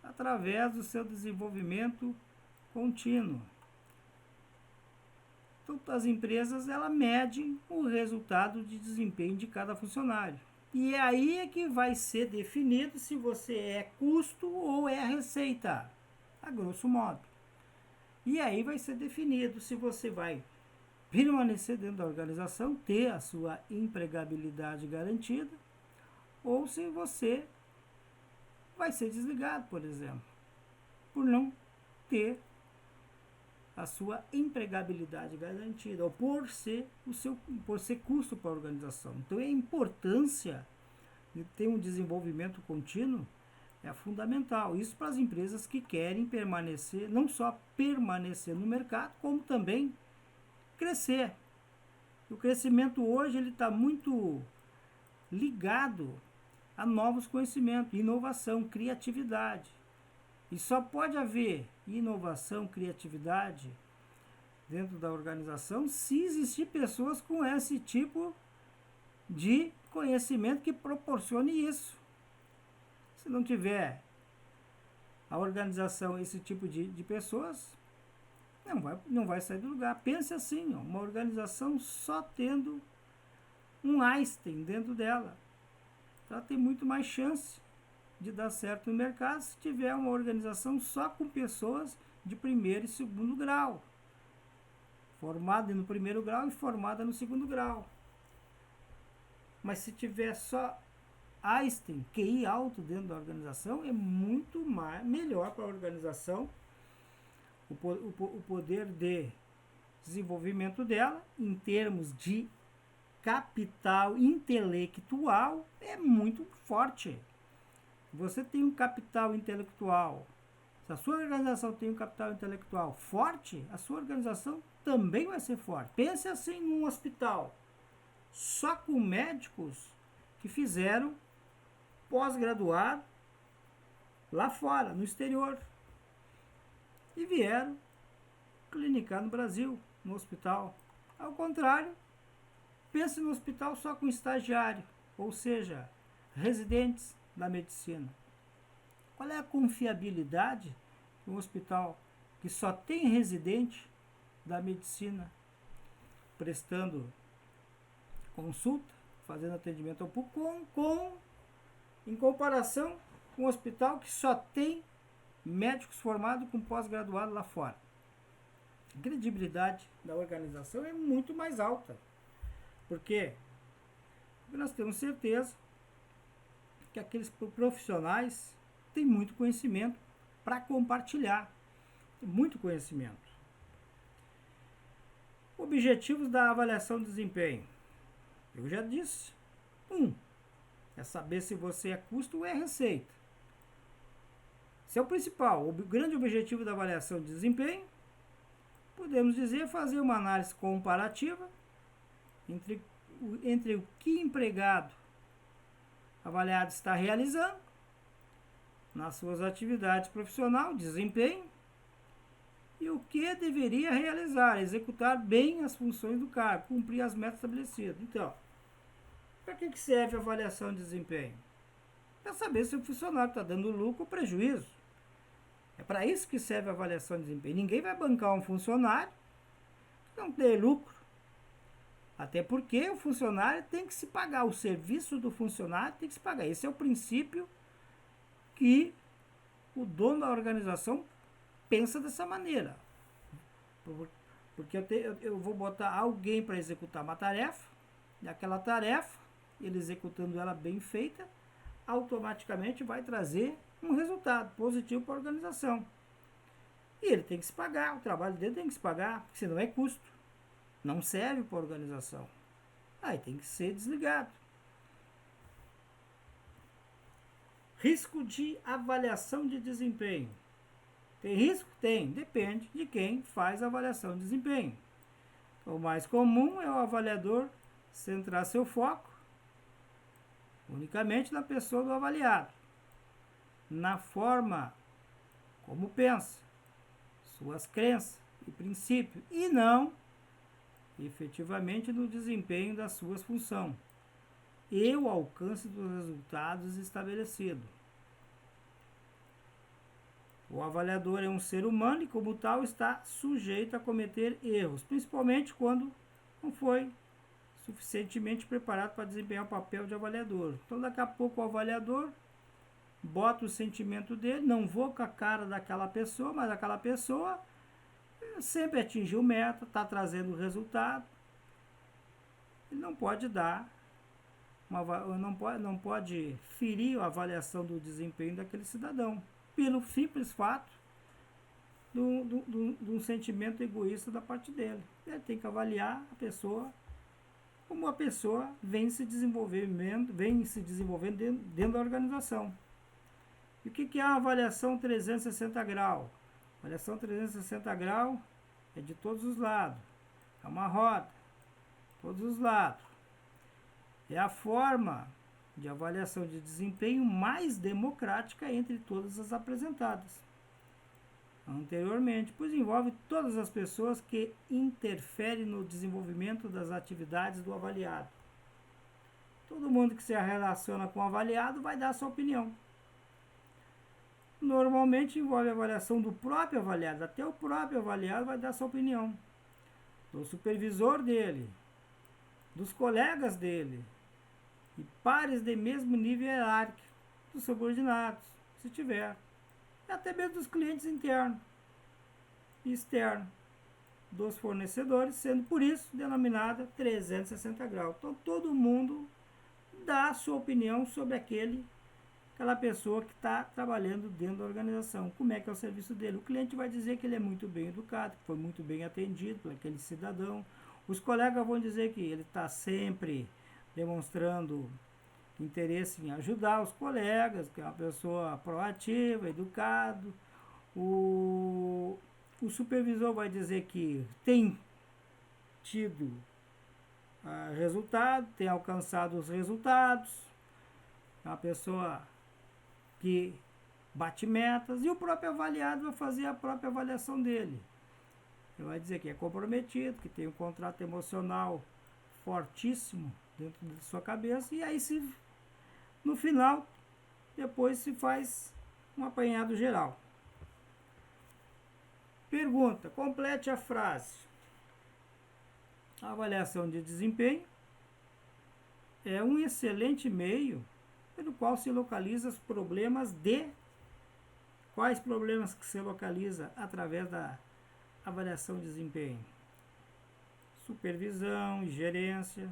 através do seu desenvolvimento contínuo. Então, as empresas medem o resultado de desempenho de cada funcionário. E é aí que vai ser definido se você é custo ou é receita, a grosso modo. E aí vai ser definido se você vai permanecer dentro da organização, ter a sua empregabilidade garantida, ou se você vai ser desligado, por exemplo, por não ter a sua empregabilidade garantida, ou por ser custo para a organização. Então, a importância de ter um desenvolvimento contínuo é fundamental. Isso para as empresas que querem permanecer, não só permanecer no mercado, como também crescer. O crescimento hoje ele está muito ligado a novos conhecimentos, inovação, criatividade. E só pode haver inovação, criatividade dentro da organização se existir pessoas com esse tipo de conhecimento que proporcione isso. Se não tiver a organização esse tipo de pessoas, não vai sair do lugar. Pense assim, uma organização só tendo um Einstein dentro dela. Ela tem muito mais chance de dar certo no mercado se tiver uma organização só com pessoas de primeiro e segundo grau, formada no primeiro grau e formada no segundo grau. Mas se tiver só Einstein, QI alto dentro da organização, é muito melhor para a organização o poder de desenvolvimento dela em termos de capital intelectual é muito forte. Você tem um capital intelectual. Se a sua organização tem um capital intelectual forte, a sua organização também vai ser forte. Pense assim num hospital, só com médicos que fizeram pós-graduado lá fora, no exterior, e vieram clinicar no Brasil, no hospital. Ao contrário, pense no hospital só com estagiário, ou seja, residentes da medicina. Qual é a confiabilidade de um hospital que só tem residente da medicina prestando consulta, fazendo atendimento ao público, em comparação com um hospital que só tem médicos formados com pós-graduado lá fora? A credibilidade da organização é muito mais alta. Por quê? Porque nós temos certeza que aqueles profissionais têm muito conhecimento para compartilhar. Tem muito conhecimento. Objetivos da avaliação de desempenho. Eu já disse. 1. É saber se você é custo ou é receita. Esse é o principal. O grande objetivo da avaliação de desempenho, podemos dizer, fazer uma análise comparativa entre o que empregado avaliado está realizando nas suas atividades profissionais, desempenho, e o que deveria realizar, executar bem as funções do cargo, cumprir as metas estabelecidas. Então, para que serve a avaliação de desempenho? Para saber se o funcionário está dando lucro ou prejuízo. É para isso que serve a avaliação de desempenho. Ninguém vai bancar um funcionário que não dê lucro, Até porque o funcionário tem que se pagar, o serviço do funcionário tem que se pagar. Esse é o princípio que o dono da organização pensa dessa maneira. Porque eu vou botar alguém para executar uma tarefa, e aquela tarefa, ele executando ela bem feita, automaticamente vai trazer um resultado positivo para a organização. E ele tem que se pagar, o trabalho dele tem que se pagar, porque senão é custo. Não serve para a organização. Aí tem que ser desligado. Risco de avaliação de desempenho. Tem risco? Tem. Depende de quem faz a avaliação de desempenho. O mais comum é o avaliador centrar seu foco unicamente na pessoa do avaliado, na forma como pensa, suas crenças e princípios, e não efetivamente no desempenho das suas funções e o alcance dos resultados estabelecidos. O avaliador é um ser humano e, como tal, está sujeito a cometer erros, principalmente quando não foi suficientemente preparado para desempenhar o papel de avaliador. Então, daqui a pouco, o avaliador bota o sentimento dele, não vou com a cara daquela pessoa, mas aquela pessoa sempre atingiu meta, está trazendo resultado. Ele não pode dar, não pode ferir a avaliação do desempenho daquele cidadão, pelo simples fato de um sentimento egoísta da parte dele. Ele tem que avaliar a pessoa como a pessoa vem se desenvolvendo dentro da organização. E o que é a avaliação 360 graus? A avaliação 360 graus é de todos os lados. É uma roda, todos os lados. É a forma de avaliação de desempenho mais democrática entre todas as apresentadas anteriormente, pois envolve todas as pessoas que interferem no desenvolvimento das atividades do avaliado. Todo mundo que se relaciona com o avaliado vai dar a sua opinião. Normalmente envolve a avaliação do próprio avaliado, até o próprio avaliado vai dar a sua opinião, do supervisor dele, dos colegas dele, e pares de mesmo nível hierárquico, dos subordinados, se tiver, e até mesmo dos clientes internos e externos, dos fornecedores, sendo por isso denominada 360 graus. Então todo mundo dá a sua opinião sobre aquela pessoa que está trabalhando dentro da organização. Como é que é o serviço dele? O cliente vai dizer que ele é muito bem educado, que foi muito bem atendido por aquele cidadão. Os colegas vão dizer que ele está sempre demonstrando interesse em ajudar os colegas, que é uma pessoa proativa, educado. O supervisor vai dizer que tem tido resultado, tem alcançado os resultados, é uma pessoa que bate metas, e o próprio avaliado vai fazer a própria avaliação dele. Ele vai dizer que é comprometido, que tem um contrato emocional fortíssimo dentro de sua cabeça, e aí no final, depois se faz um apanhado geral. Pergunta, complete a frase. A avaliação de desempenho é um excelente meio pelo qual se localiza os problemas Quais problemas que se localiza através da avaliação de desempenho? Supervisão e gerência,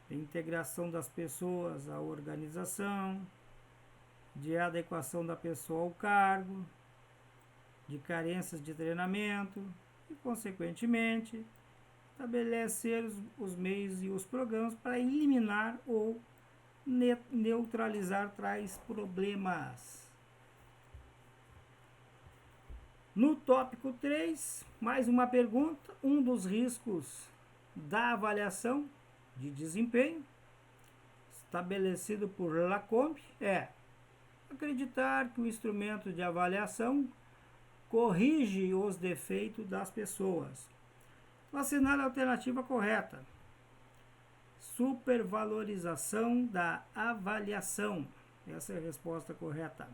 de integração das pessoas à organização, de adequação da pessoa ao cargo, de carências de treinamento e, consequentemente, estabelecer os meios e os programas para eliminar ou neutralizar tais problemas. No tópico 3, mais uma pergunta. Um dos riscos da avaliação de desempenho, estabelecido por Lacombe, é acreditar que o instrumento de avaliação corrige os defeitos das pessoas. Assinale a alternativa correta. Supervalorização da avaliação. Essa é a resposta correta.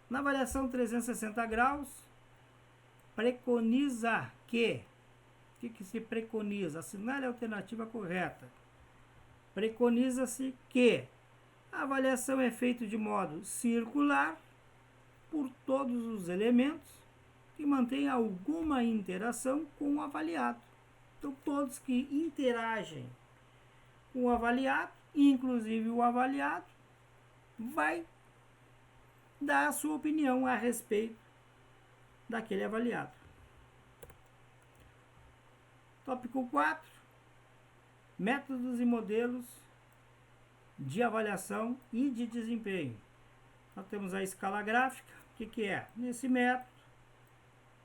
Na avaliação 360 graus, preconiza que O que se preconiza? Assinale a alternativa correta. Preconiza-se que a avaliação é feita de modo circular por todos os elementos que mantêm alguma interação com o avaliado. Então, todos que interagem com o avaliado, inclusive o avaliado, vai dar a sua opinião a respeito daquele avaliado. Tópico 4. Métodos e modelos de avaliação e de desempenho. Nós temos a escala gráfica. O que é? Nesse método,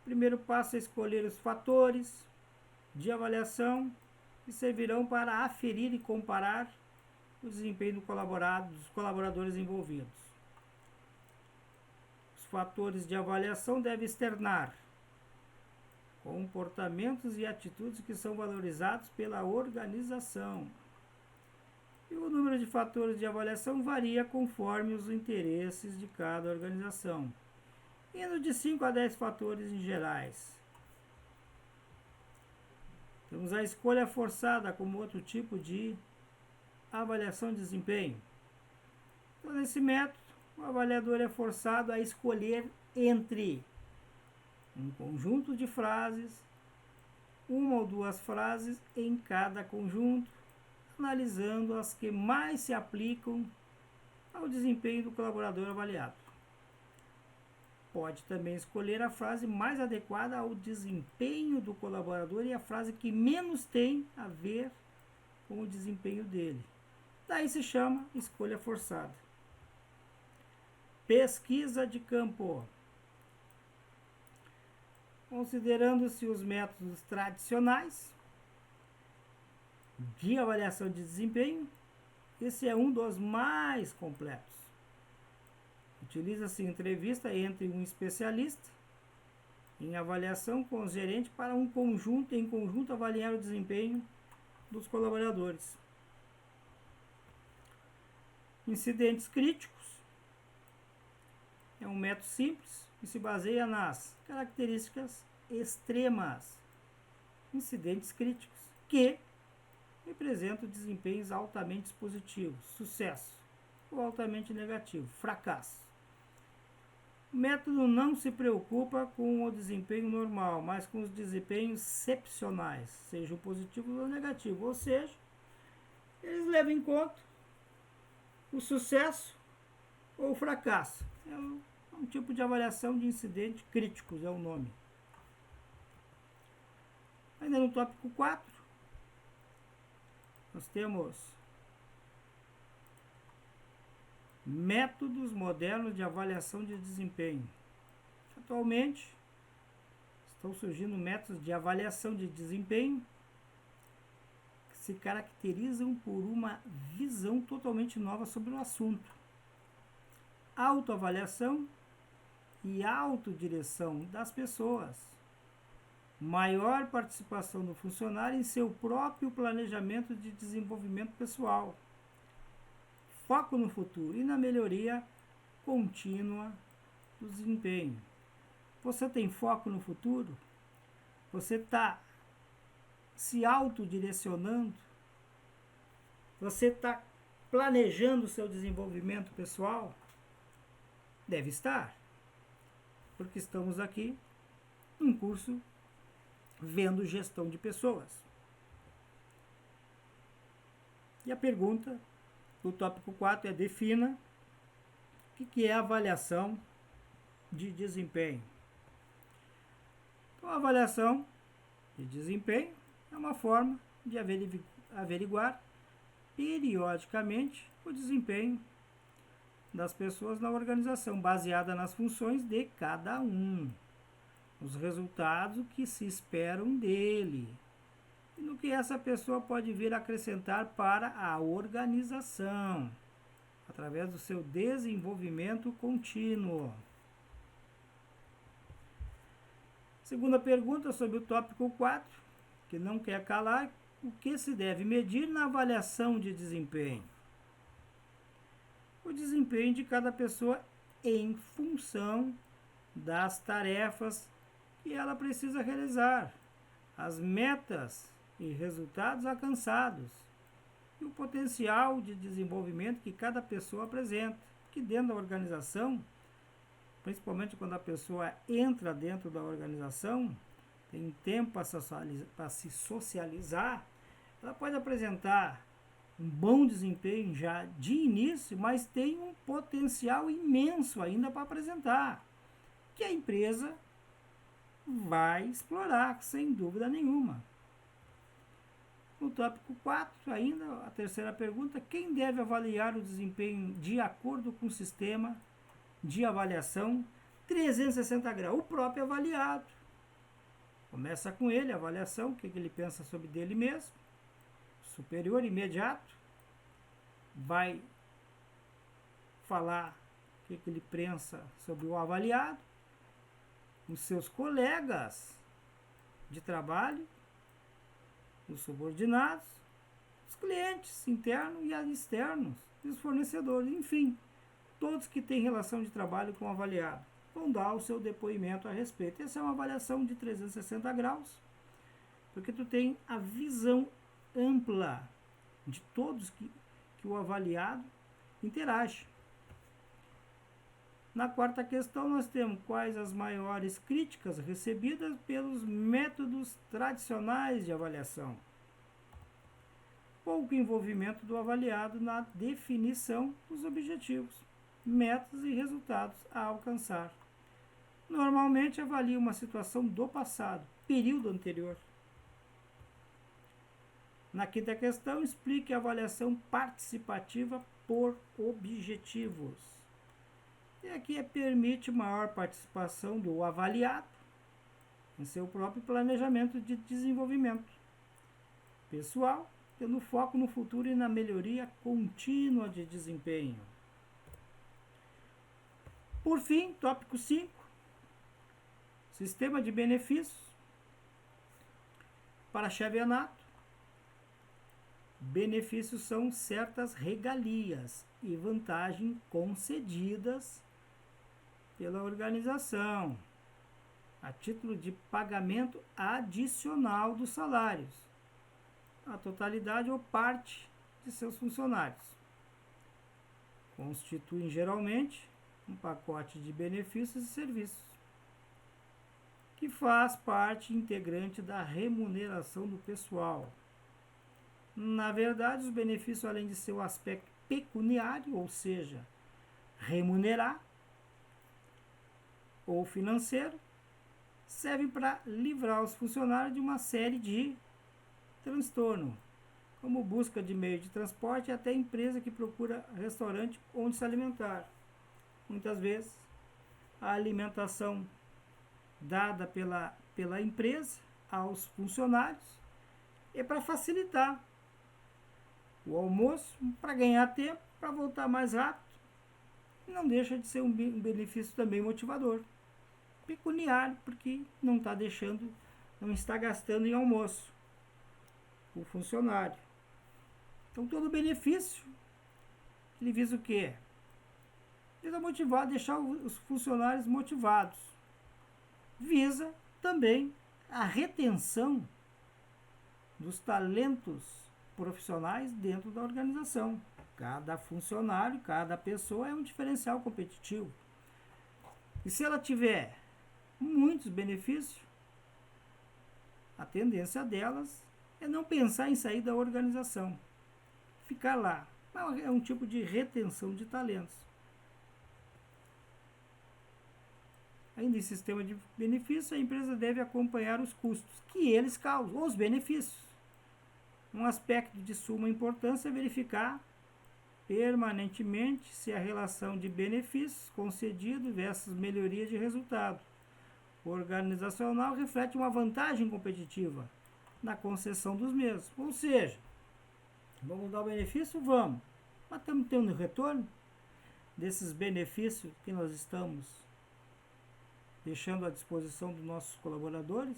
o primeiro passo é escolher os fatores de avaliação que servirão para aferir e comparar o desempenho dos colaboradores envolvidos. Os fatores de avaliação devem externar comportamentos e atitudes que são valorizados pela organização. E o número de fatores de avaliação varia conforme os interesses de cada organização, indo de 5 a 10 fatores em gerais. Temos a escolha forçada como outro tipo de avaliação de desempenho. Então, nesse método, o avaliador é forçado a escolher entre um conjunto de frases, uma ou duas frases em cada conjunto, analisando as que mais se aplicam ao desempenho do colaborador avaliado. Pode também escolher a frase mais adequada ao desempenho do colaborador e a frase que menos tem a ver com o desempenho dele. Daí se chama escolha forçada. Pesquisa de campo. Considerando-se os métodos tradicionais de avaliação de desempenho, esse é um dos mais completos. Utiliza-se entrevista entre um especialista em avaliação com o gerente para em conjunto avaliar o desempenho dos colaboradores. Incidentes críticos é um método simples que se baseia nas características extremas. Incidentes críticos que representam desempenhos altamente positivos, sucesso, ou altamente negativo, fracasso. O método não se preocupa com o desempenho normal, mas com os desempenhos excepcionais, sejam positivos ou negativos, ou seja, eles levam em conta o sucesso ou o fracasso. É um tipo de avaliação de incidentes críticos, é o nome. Ainda no tópico 4, nós temos métodos modernos de avaliação de desempenho. Atualmente, estão surgindo métodos de avaliação de desempenho que se caracterizam por uma visão totalmente nova sobre o assunto. Autoavaliação e autodireção das pessoas. Maior participação do funcionário em seu próprio planejamento de desenvolvimento pessoal. Foco no futuro e na melhoria contínua do desempenho. Você tem foco no futuro? Você está se autodirecionando? Você está planejando o seu desenvolvimento pessoal? Deve estar, porque estamos aqui num curso vendo gestão de pessoas. E a pergunta do tópico 4 é: defina o que é avaliação de desempenho. Então, a avaliação de desempenho é uma forma de averiguar periodicamente o desempenho das pessoas na organização, baseada nas funções de cada um, os resultados que se esperam dele e no que essa pessoa pode vir a acrescentar para a organização, através do seu desenvolvimento contínuo. Segunda pergunta sobre o tópico 4, que não quer calar: o que se deve medir na avaliação de desempenho? O desempenho de cada pessoa em função das tarefas que ela precisa realizar, as metas e resultados alcançados e o potencial de desenvolvimento que cada pessoa apresenta. Que dentro da organização, principalmente quando a pessoa entra dentro da organização, tem tempo para se socializar, ela pode apresentar um bom desempenho já de início, mas tem um potencial imenso ainda para apresentar, que a empresa vai explorar, sem dúvida nenhuma. No tópico 4, ainda, a terceira pergunta: quem deve avaliar o desempenho de acordo com o sistema de avaliação 360 graus? O próprio avaliado. Começa com ele, a avaliação, o que ele pensa sobre dele mesmo. Superior imediato vai falar o que ele pensa sobre o avaliado. Os seus colegas de trabalho, os subordinados, os clientes internos e externos, e os fornecedores, enfim, todos que têm relação de trabalho com o avaliado vão dar o seu depoimento a respeito. Essa é uma avaliação de 360 graus, porque tu tem a visão ampla de todos que o avaliado interage. Na quarta questão, nós temos quais as maiores críticas recebidas pelos métodos tradicionais de avaliação. Pouco envolvimento do avaliado na definição dos objetivos, metas e resultados a alcançar. Normalmente avalia uma situação do passado, período anterior. Na quinta questão, explique a avaliação participativa por objetivos. E aqui permite maior participação do avaliado em seu próprio planejamento de desenvolvimento pessoal, tendo foco no futuro e na melhoria contínua de desempenho. Por fim, tópico 5, sistema de benefícios para Chevenato. Benefícios são certas regalias e vantagens concedidas pela organização a título de pagamento adicional dos salários, a totalidade ou parte de seus funcionários. Constituem geralmente um pacote de benefícios e serviços que faz parte integrante da remuneração do pessoal. Na verdade, os benefícios, além de seu aspecto pecuniário, ou seja, remunerar, ou financeiro, servem para livrar os funcionários de uma série de transtornos, como busca de meio de transporte e até empresa que procura restaurante onde se alimentar. Muitas vezes, a alimentação dada pela empresa aos funcionários é para facilitar o almoço, para ganhar tempo, para voltar mais rápido, e não deixa de ser um benefício também motivador. Pecuniário, porque não está gastando em almoço o funcionário. Então todo benefício, ele visa o quê? Visa motivar, deixar os funcionários motivados. Visa também a retenção dos talentos profissionais dentro da organização. Cada funcionário, cada pessoa é um diferencial competitivo. E se ela tiver muitos benefícios, a tendência delas é não pensar em sair da organização, ficar lá. É um tipo de retenção de talentos. Ainda em sistema de benefícios, a empresa deve acompanhar os custos que eles causam, os benefícios. Um aspecto de suma importância é verificar permanentemente se a relação de benefícios concedidos versus melhoria de resultado organizacional reflete uma vantagem competitiva na concessão dos mesmos. Ou seja, vamos dar o benefício? Vamos. Mas estamos tendo retorno desses benefícios que nós estamos deixando à disposição dos nossos colaboradores?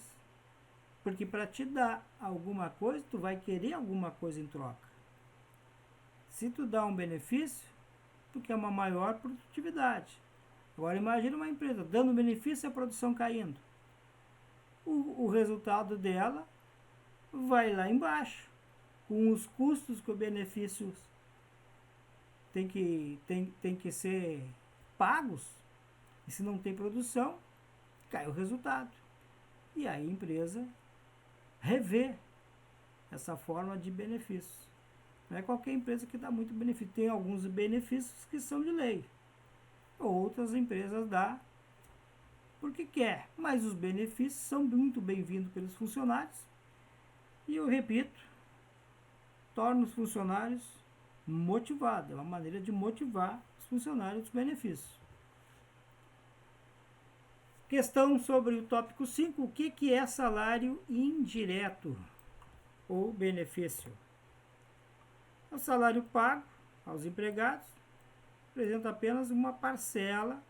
Porque para te dar alguma coisa, tu vai querer alguma coisa em troca. Se tu dá um benefício, tu quer uma maior produtividade. Agora imagina uma empresa dando benefício e a produção caindo. O resultado dela vai lá embaixo, com os custos que o benefício tem que ser pagos, e se não tem produção, cai o resultado. E aí a empresa revê essa forma de benefícios. Não é qualquer empresa que dá muito benefício. Tem alguns benefícios que são de lei. Outras empresas dão porque quer. Mas os benefícios são muito bem-vindos pelos funcionários. E eu repito, torna os funcionários motivados. É uma maneira de motivar os funcionários dos benefícios. Questão sobre o tópico 5. O que é salário indireto ou benefício? O salário pago aos empregados representa apenas uma parcela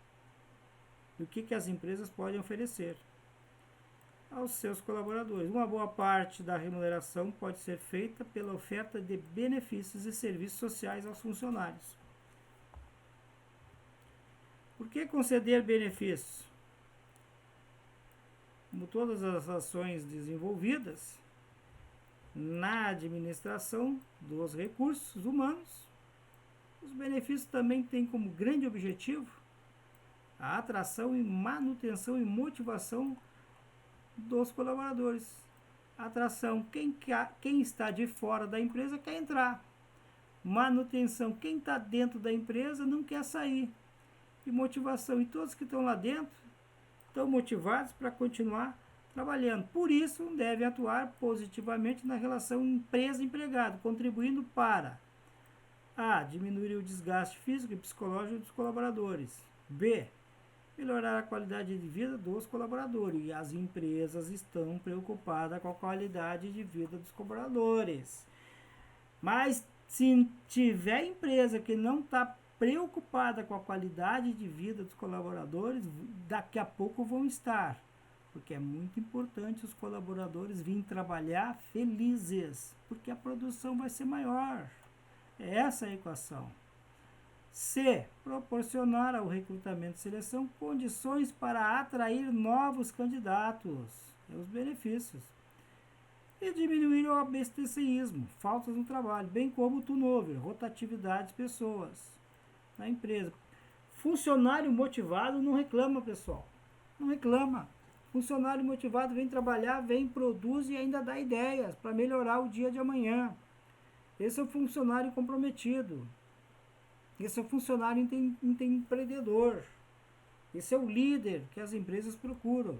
do que as empresas podem oferecer aos seus colaboradores. Uma boa parte da remuneração pode ser feita pela oferta de benefícios e serviços sociais aos funcionários. Por que conceder benefícios? Como todas as ações desenvolvidas na administração dos recursos humanos, os benefícios também têm como grande objetivo a atração e manutenção e motivação dos colaboradores. Atração, quem está de fora da empresa quer entrar. Manutenção, quem está dentro da empresa não quer sair. E motivação, e todos que estão lá dentro estão motivados para continuar trabalhando. Por isso, devem atuar positivamente na relação empresa-empregado, contribuindo para a. Diminuir o desgaste físico e psicológico dos colaboradores. B. Melhorar a qualidade de vida dos colaboradores. E as empresas estão preocupadas com a qualidade de vida dos colaboradores. Mas se tiver empresa que não está preocupada com a qualidade de vida dos colaboradores, daqui a pouco vão estar. Porque é muito importante os colaboradores virem trabalhar felizes, porque a produção vai ser maior. É essa a equação. C. Proporcionar ao recrutamento e seleção condições para atrair novos candidatos. É os benefícios. E diminuir o abstencionismo, faltas no trabalho, bem como o turnover, rotatividade de pessoas na empresa. Funcionário motivado não reclama, pessoal. Não reclama. Funcionário motivado vem trabalhar, vem, produz e ainda dá ideias para melhorar o dia de amanhã. Esse é o funcionário comprometido. Esse é o funcionário empreendedor. Esse é o líder que as empresas procuram.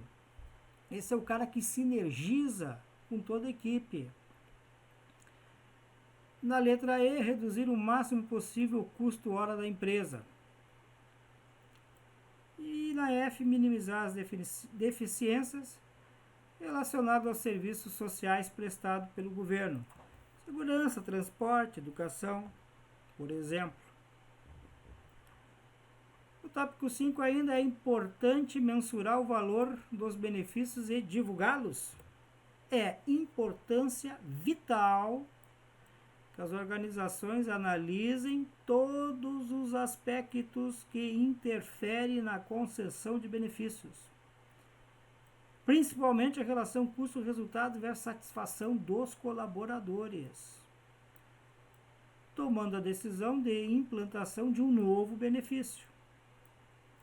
Esse é o cara que sinergiza com toda a equipe. Na letra E, reduzir o máximo possível o custo hora da empresa. E na F, minimizar as deficiências relacionadas aos serviços sociais prestados pelo governo. Segurança, transporte, educação, por exemplo. No tópico 5 ainda é importante mensurar o valor dos benefícios e divulgá-los. É importância vital que as organizações analisem todos os aspectos que interferem na concessão de benefícios, principalmente a relação custo-resultado versus satisfação dos colaboradores, tomando a decisão de implantação de um novo benefício,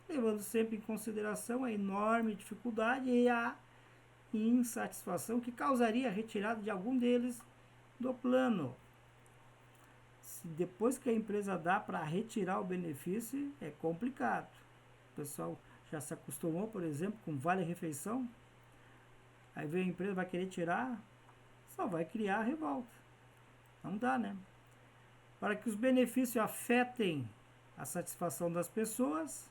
levando sempre em consideração a enorme dificuldade e a insatisfação que causaria a retirada de algum deles do plano. Depois que a empresa dá para retirar o benefício, é complicado. O pessoal já se acostumou, por exemplo, com vale-refeição. Aí vem a empresa, vai querer tirar, só vai criar a revolta. Não dá, né? Para que os benefícios afetem a satisfação das pessoas,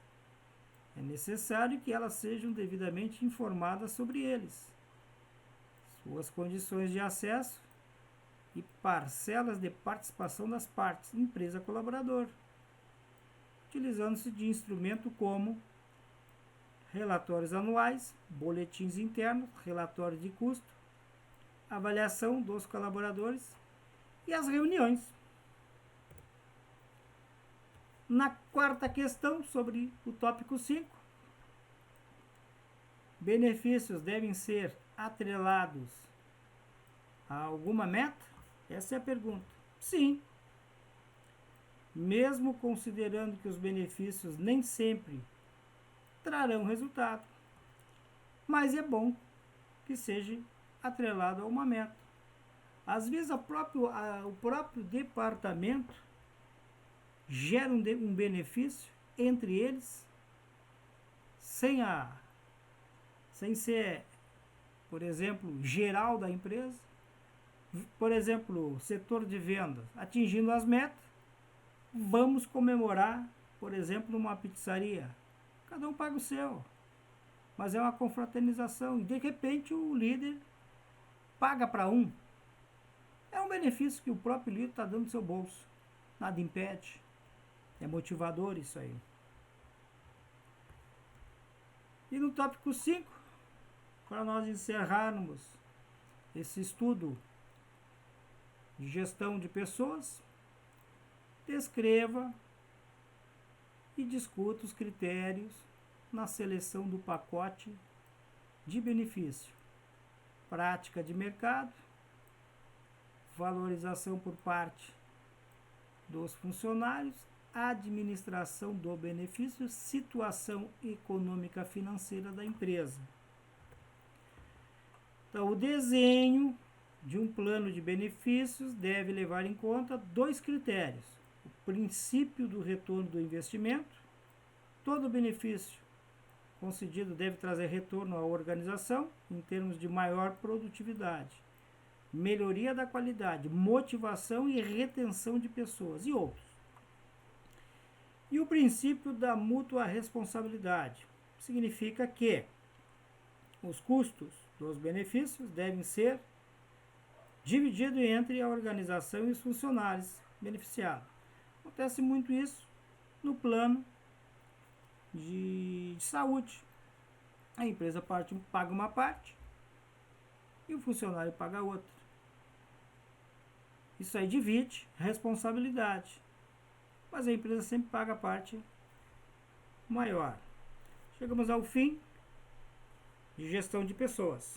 é necessário que elas sejam devidamente informadas sobre eles, suas condições de acesso e parcelas de participação das partes, empresa colaborador, utilizando-se de instrumentos como relatórios anuais, boletins internos, relatórios de custo, avaliação dos colaboradores e as reuniões. Na quarta questão, sobre o tópico 5, benefícios devem ser atrelados Há alguma meta? Essa é a pergunta. Sim. Mesmo considerando que os benefícios nem sempre trarão resultado, mas é bom que seja atrelado a uma meta. Às vezes o próprio departamento gera um benefício entre eles sem ser, por exemplo, geral da empresa. Por exemplo, setor de vendas, atingindo as metas, vamos comemorar, por exemplo, numa pizzaria. Cada um paga o seu, mas é uma confraternização. E de repente o líder paga para um. É um benefício que o próprio líder está dando no seu bolso. Nada impede. É motivador isso aí. E no tópico 5, para nós encerrarmos esse estudo de gestão de pessoas, descreva e discuta os critérios na seleção do pacote de benefício. Prática de mercado, valorização por parte dos funcionários, administração do benefício, situação econômica financeira da empresa. Então, o desenho de um plano de benefícios deve levar em conta 2 critérios: o princípio do retorno do investimento. Todo benefício concedido deve trazer retorno à organização em termos de maior produtividade, melhoria da qualidade, motivação e retenção de pessoas e outros. E o princípio da mútua responsabilidade significa que os custos dos benefícios devem ser divididos entre a organização e os funcionários beneficiados. Acontece muito isso no plano de saúde. A empresa paga uma parte e o funcionário paga outra. Isso aí divide responsabilidade, mas a empresa sempre paga a parte maior. Chegamos ao fim de gestão de pessoas.